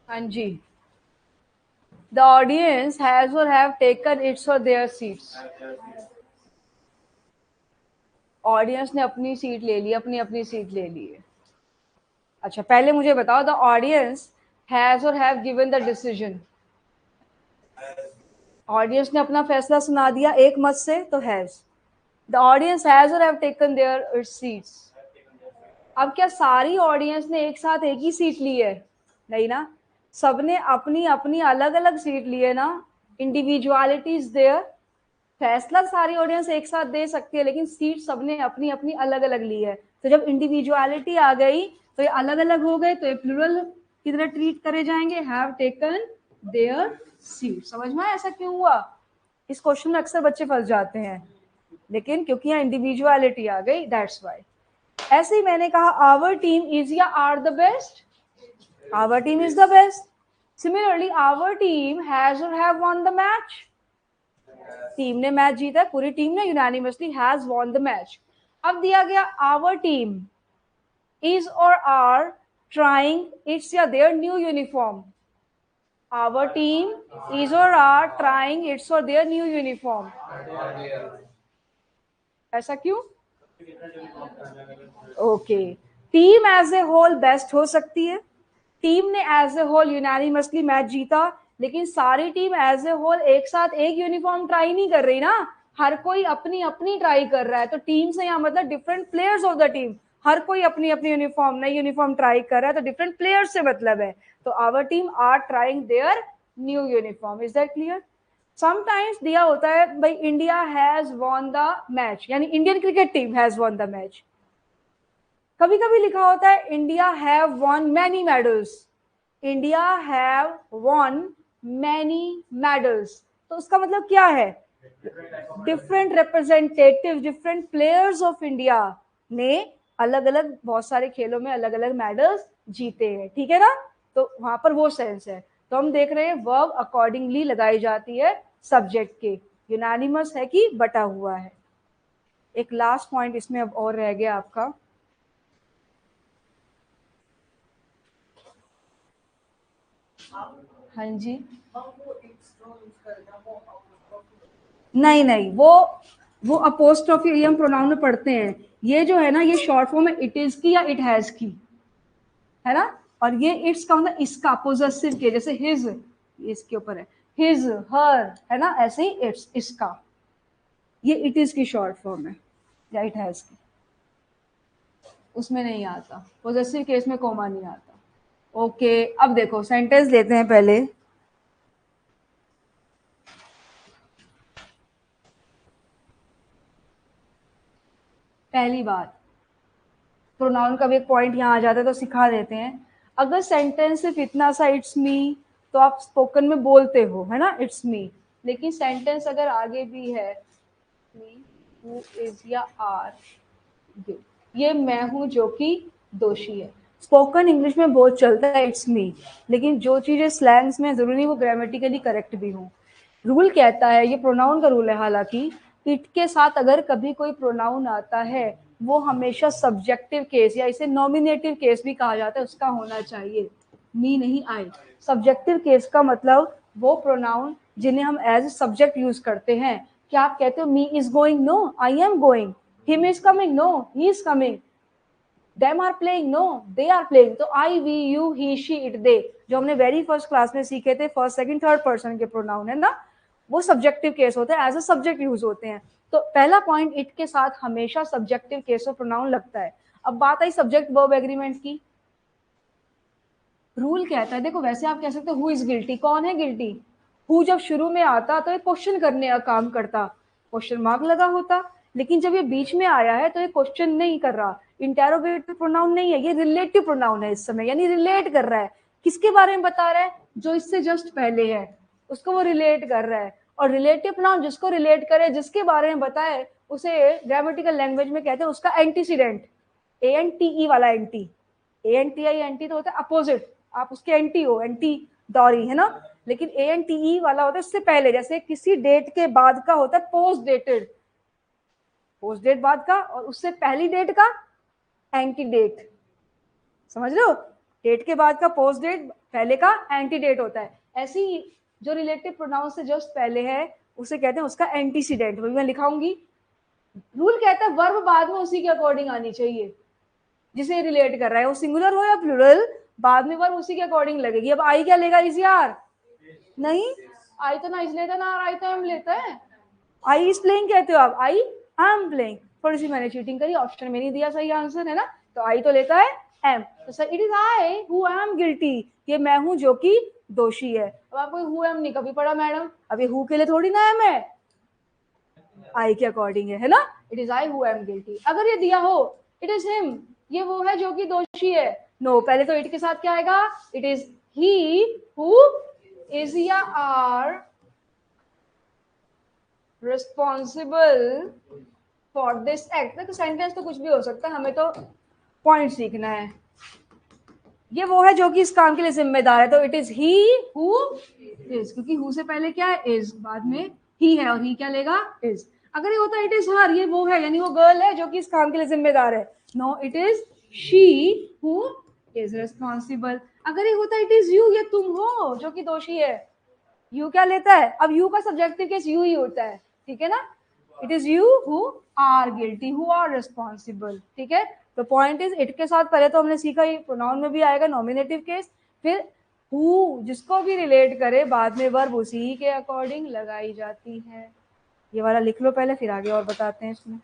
हाँ जी, द ऑडियंस हैज और हैव टेकन इट्स और देयर सीट्स। ऑडियंस ने अपनी सीट ले ली, अपनी अपनी सीट ले ली है। अच्छा, पहले मुझे बताओ, द ऑडियंस हैज और have given the decision. Audience ने अपना फैसला सुना दिया एक मत से, तो हैज। द ऑडियंस हैज और हैव टेकन देयर सीट्स। अब क्या सारी ऑडियंस ने एक साथ एक ही सीट ली है? नहीं ना, सबने अपनी अपनी अलग अलग सीट ली है ना। Individuality is there. फैसला सारी ऑडियंस एक साथ दे सकती है, लेकिन सीट सबने अपनी अपनी अलग अलग ली है। तो जब इंडिविजुअलिटी आ गई तो ये अलग अलग हो गए, तो ये प्लूरल की तरह ट्रीट करे जाएंगे, हैव टेकन देयर सीट। समझ में आया ऐसा क्यों हुआ? इस क्वेश्चन में अक्सर बच्चे फंस जाते हैं, लेकिन क्योंकि यहाँ इंडिविजुअलिटी आ गई, दैट्स वाई। ऐसे ही मैंने कहा आवर टीम इज या are the best, our team is the best. Similarly our team has और have won the match. Team ने मैच जीता, पूरी टीम ने unanimously has won the match. अब दिया गया आवर टीम इज और आर ट्राइंग इट्स या their new uniform. Our team is और आर ट्राइंग इट्स और देयर न्यू यूनिफॉर्म। ऐसा क्यों? Okay, team as a whole best हो सकती है। टीम ने as a whole unanimously match जीता, लेकिन सारी टीम एज ए होल एक साथ एक यूनिफॉर्म ट्राई नहीं कर रही ना, हर कोई अपनी अपनी ट्राई कर रहा है। तो टीम से यहाँ मतलब different players of the team, हर कोई अपनी अपनी यूनिफॉर्म नई यूनिफॉर्म ट्राई कर रहा है, तो डिफरेंट प्लेयर्स से मतलब है। तो our team are trying their new uniform. Is that clear? Sometimes दिया होता है भाई India has won the match, यानी Indian cricket team has won the match. कभी कभी लिखा होता है India have won many medals, India have won many medals. तो उसका मतलब क्या है? Different representative, different players of India ने अलग अलग बहुत सारे खेलों में अलग अलग मेडल्स जीते हैं, ठीक है ना। तो वहां पर वो सेंस है। तो हम देख रहे हैं वर्ब अकॉर्डिंगली लगाई जाती है सब्जेक्ट के, यूनानिमस है कि बटा हुआ है। एक लास्ट पॉइंट इसमें अब और रह गया आपका, हाँ जी, नहीं नहीं, वो अपोस्ट्रोफी ये हम प्रोनाउन में पढ़ते हैं। ये जो है ना, ये शॉर्ट फॉर्म है इट इज की या इट हैज की, है ना। और ये इट्स का मतलब इसका पोजेसिव के, जैसे हिज, इसके ऊपर है हिज, हर, है ना, ऐसे ही इट्स इसका, ये इट इज की शॉर्ट फॉर्म है, या इट हैज की, उसमें नहीं आता, पोजेसिव केस में कोमा नहीं आता। ओके, अब देखो सेंटेंस लेते हैं पहले। पहली बात, प्रोनाउन का भी एक पॉइंट यहाँ आ जाता है तो सिखा देते हैं। अगर सेंटेंस सिर्फ इतना सा इट्स मी, तो आप स्पोकन में बोलते हो, है ना, इट्स मी। लेकिन सेंटेंस अगर आगे भी है मी, हु इज या आर यू, ये मैं हूं जो कि दोषी है। स्पोकन इंग्लिश में बहुत चलता है इट्स मी, लेकिन जो चीजें स्लैंग्स में जरूरी वो ग्रामेटिकली करेक्ट भी हो। रूल कहता है, ये प्रोनाउन का रूल है हालांकि, इट के साथ अगर कभी कोई प्रोनाउन आता है वो हमेशा सब्जेक्टिव केस या इसे नॉमिनेटिव केस भी कहा जाता है उसका होना चाहिए, मी नहीं आई। सब्जेक्टिव केस का मतलब वो प्रोनाउन जिन्हें हम एज सब्जेक्ट यूज करते हैं। क्या आप कहते हो me is going, no I am going, him is coming, no he is coming, them are playing, no they are playing. तो I, we, you, he, she, it, they, जो हमने very first class में सीखे थे, first second third person के pronoun, है ना, वो सब्जेक्टिव केस होते हैं, एज अ सब्जेक्ट यूज होते हैं। तो पहला पॉइंट, इट के साथ हमेशा सब्जेक्टिव केस ऑफ प्रोनाउन लगता है। अब बात आई सब्जेक्ट वर्ब एग्रीमेंट की। रूल कहता है, देखो वैसे आप कह सकते हो हु इज गिल्टी, कौन है गिल्टी। हु जब शुरू में आता तो ये क्वेश्चन करने का काम करता, क्वेश्चन मार्क लगा होता। लेकिन जब ये बीच में आया है तो ये क्वेश्चन नहीं कर रहा, इंटेरोगेटिव प्रोनाउन नहीं है, ये रिलेटिव प्रोनाउन है इस समय, यानी रिलेट कर रहा है। किसके बारे में बता रहा है, जो इससे जस्ट पहले है उसको वो रिलेट कर रहा है। और रिलेटिव प्रोनाउन जिसको रिलेट करे, जिसके बारे में बताए, उसे ग्रामेटिकल लैंग्वेज में कहते हैं उसका antecedent, A N T E वाला anti. A N T I anti तो होता है अपोजिट, आप उसके एंटी हो, एंटी दौरी, है ना। लेकिन ए एन टी ई वाला होता है उससे पहले, जैसे किसी डेट के बाद का होता है पोस्ट डेटेड, पोस्ट डेट बाद का, और उससे पहली डेट का एंटी डेट, समझ रहे हो। डेट के बाद का पोस्ट डेट, पहले का एंटी डेट होता है। ऐसे ही जो रिलेटिव प्रोनाउन से जस्ट पहले है उसे कहते हैं उसका एंटीसीडेंट, वही मैं लिखाऊंगी। रूल कहता है वर्ब बाद में उसी के अकॉर्डिंग आनी चाहिए जिसे रिलेट कर रहा है, वो सिंगुलर हो या प्लूरल, बाद में वर्ब उसी के अकॉर्डिंग लगेगी। अब आई क्या लेगा, इज यार, नहीं, आई तो ना इज लेता ना आई तो एम लेता है। आई इज प्लेइंग कहते हो आप, आई एम प्लेइंग, थोड़ी सी मैंने चीटिंग करी, ऑप्शन में नहीं दिया सही आंसर, है ना। तो आई तो लेता है एम, तो sir it is I who am guilty, ये मैं हूं जो कि दोषी है। अब आपको हु एम नहीं कभी पढ़ा मैडम, अब ये हु के लिए थोड़ी ना एम है, आई के अकॉर्डिंग है ना। It is I who am guilty. अगर ये दिया हो इट इज हिम, ये वो है जो कि दोषी है, नो, पहले तो इट के साथ क्या आएगा, it is he who is या are responsible for this act. तो सेंटेंस तो कुछ भी हो सकता है, हमें तो पॉइंट सीखना है। ये वो है जो कि इस काम के लिए जिम्मेदार है, तो it is he who is, क्योंकि हु से पहले क्या है, इज, बाद में ही है, और ही क्या लेगा, इज। अगर ये होता इट इज हर, ये वो है यानी वो गर्ल है जो कि इस काम के लिए जिम्मेदार है, no it is she who is responsible. अगर ये होता इट इज यू, ये तुम हो जो कि दोषी है, यू क्या लेता है, अब यू का सब्जेक्टिव केस यू ही होता है, ठीक है ना। It is you who are guilty, who are responsible, ठीक है। तो पॉइंट इज इट के साथ पहले तो हमने सीखा ये प्रोनाउन में भी आएगा नॉमिनेटिव केस, फिर हु जिसको भी रिलेट करे बाद में वर्ब उसी के अकॉर्डिंग लगाई जाती है। ये वाला लिख लो पहले, फिर आगे और बताते हैं इसमें।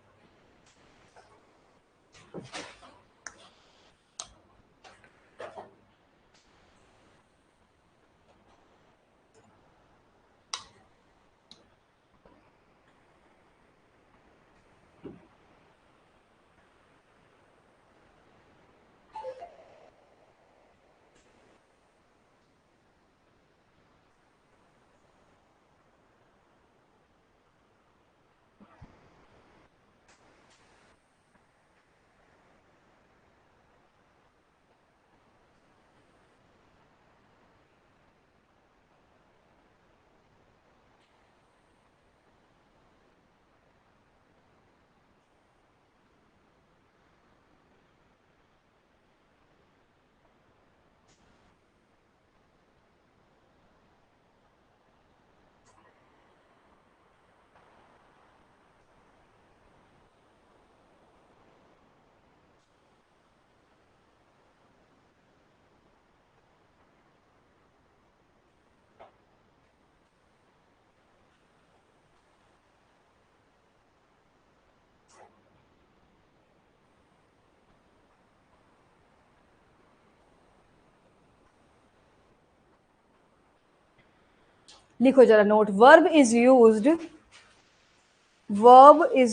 लिखो जरा note, verb is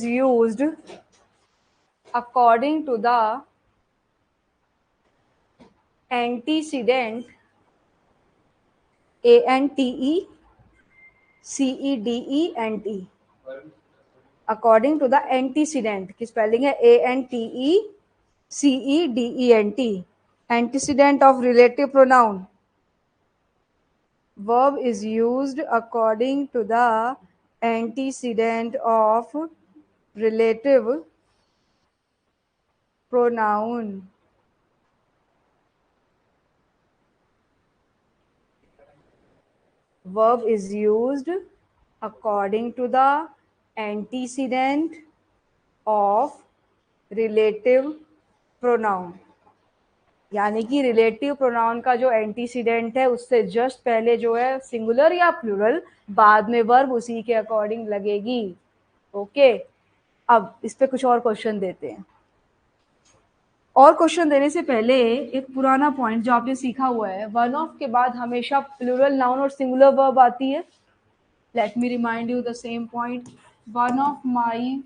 used according to the antecedent antecedent, according to the antecedent की स्पेलिंग है antecedent, antecedent of relative pronoun. Verb is used according to the antecedent of relative pronoun. Verb is used according to the antecedent of relative pronoun. यानी कि relative pronoun का जो antecedent है उससे just पहले जो है सिंगुलर या प्लूरल, बाद में वर्ब उसी के अकॉर्डिंग लगेगी. ओके, अब इस पे कुछ और क्वेश्चन देते हैं. और क्वेश्चन देने से पहले एक पुराना पॉइंट जो आपने सीखा हुआ है, वन ऑफ के बाद हमेशा प्लूरल नाउन और सिंगुलर वर्ब आती है. Let me remind you the same point. One of my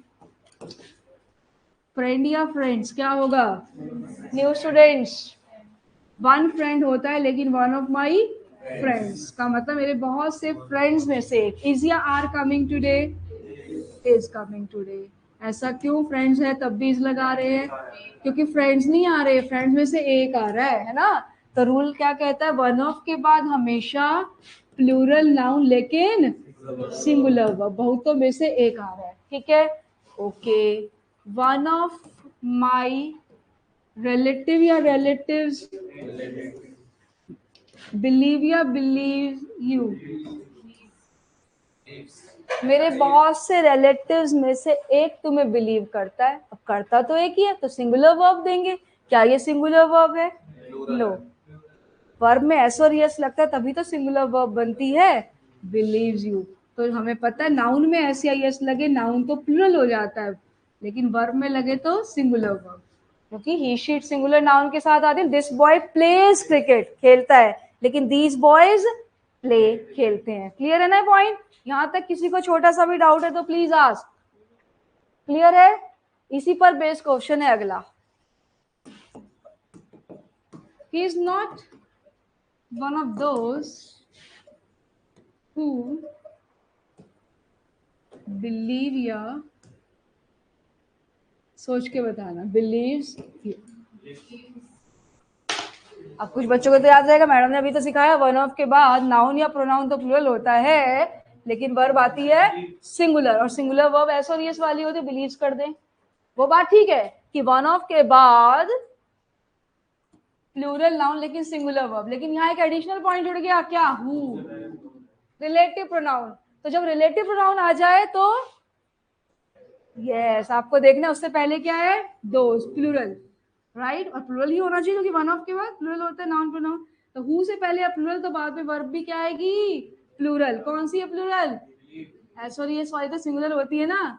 friend या फ्रेंड्स क्या होगा? न्यू स्टूडेंट्स, वन फ्रेंड होता है लेकिन वन ऑफ माई फ्रेंड्स का मतलब मेरे बहुत से फ्रेंड्स में से एक. इज या are coming today? Is coming today. ऐसा क्यों? फ्रेंड्स है तब भी इज लगा रहे हैं, क्योंकि फ्रेंड्स नहीं आ रहे, फ्रेंड्स में से एक आ रहा है ना. तो रूल क्या कहता है? वन ऑफ के बाद हमेशा प्लूरल नाउन लेकिन सिंगुलर वर्ब, बहुतों में से एक आ रहा है. ठीक है, okay. One of my relative या रिलेटिव्स, बिलीव या बिलीव यू, मेरे बहुत से रिलेटिव्स में से एक तुम्हें बिलीव करता है. अब करता तो एक ही है तो सिंगुलर वर्ब देंगे. क्या ये सिंगुलर वर्ब है? नो. वर्ब में एस और यस लगता है तभी तो सिंगुलर वर्ब बनती है. बिलीव्स यू, तो हमें पता है नाउन में एस या यस लगे नाउन तो प्लूरल हो जाता है, लेकिन वर्ब में लगे तो सिंगुलर वर्ब, क्योंकि ही शीट सिंगुलर नाउन के साथ आते हैं. दिस बॉय प्लेज क्रिकेट, खेलता है, लेकिन दीज बॉयज प्ले, खेलते हैं. क्लियर है ना पॉइंट? यहां तक किसी को छोटा सा भी डाउट है तो प्लीज आस्क. क्लियर है? इसी पर बेस्ड क्वेश्चन है अगला. He is not one of those who believe या, सोच के बताना, बिलीव्स. अब कुछ बच्चों को तो याद रहेगा, मैडम ने अभी तो सिखाया वन ऑफ के बाद नाउन या प्रोनाउन तो प्लूरल होता है लेकिन वर्ब आती है सिंगुलर, और सिंगुलर वर्ब एस और यस वाली होती है, बिलीव्स कर दें. वो बात ठीक है कि वन ऑफ के बाद प्लूरल नाउन लेकिन सिंगुलर वर्ब, लेकिन यहाँ एक एडिशनल पॉइंट जुड़ गया. क्या? Who, relative pronoun. तो जब रिलेटिव प्रोनाउन आ जाए तो यस, आपको देखना है उससे पहले क्या है? Those, plural, right. और प्लूरल ही होना चाहिए क्योंकि वन ऑफ के बाद प्लूरल होता है नाउन प्रोनाउन. तो हु से पहले या प्लूरल तो बाद में वर्ब भी क्या आएगी? प्लूरल. कौन सी है प्लूरल? एस और यस वाली तो सिंगुलर होती है ना.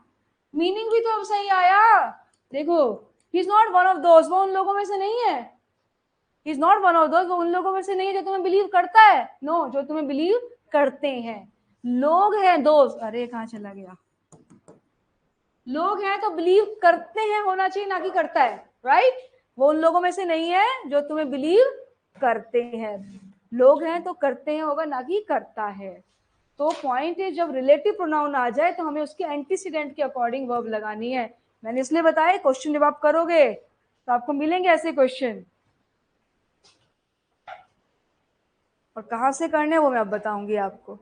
मीनिंग भी तो अब सही आया. देखो, he is not one of those, वो उन लोगों में से नहीं है. He is not one of those, वो उन लोगों में से नहीं है जो तुम्हें बिलीव करता है. नो, जो तुम्हें बिलीव करते हैं. लोग हैं दोस्त, अरे कहाँ चला गया? लोग हैं तो बिलीव करते हैं होना चाहिए, ना कि करता है, राइट. वो उन लोगों में से नहीं है जो तुम्हें बिलीव करते हैं. लोग हैं तो करते हैं होगा, ना कि करता है. तो पॉइंट है जब रिलेटिव प्रोनाउन आ जाए तो हमें उसके एंटीसीडेंट के अकॉर्डिंग वर्ब लगानी है. मैंने इसलिए बताया क्वेश्चन जब आप करोगे तो आपको मिलेंगे ऐसे क्वेश्चन, और कहाँ से करने वो मैं अब बताऊंगी आपको.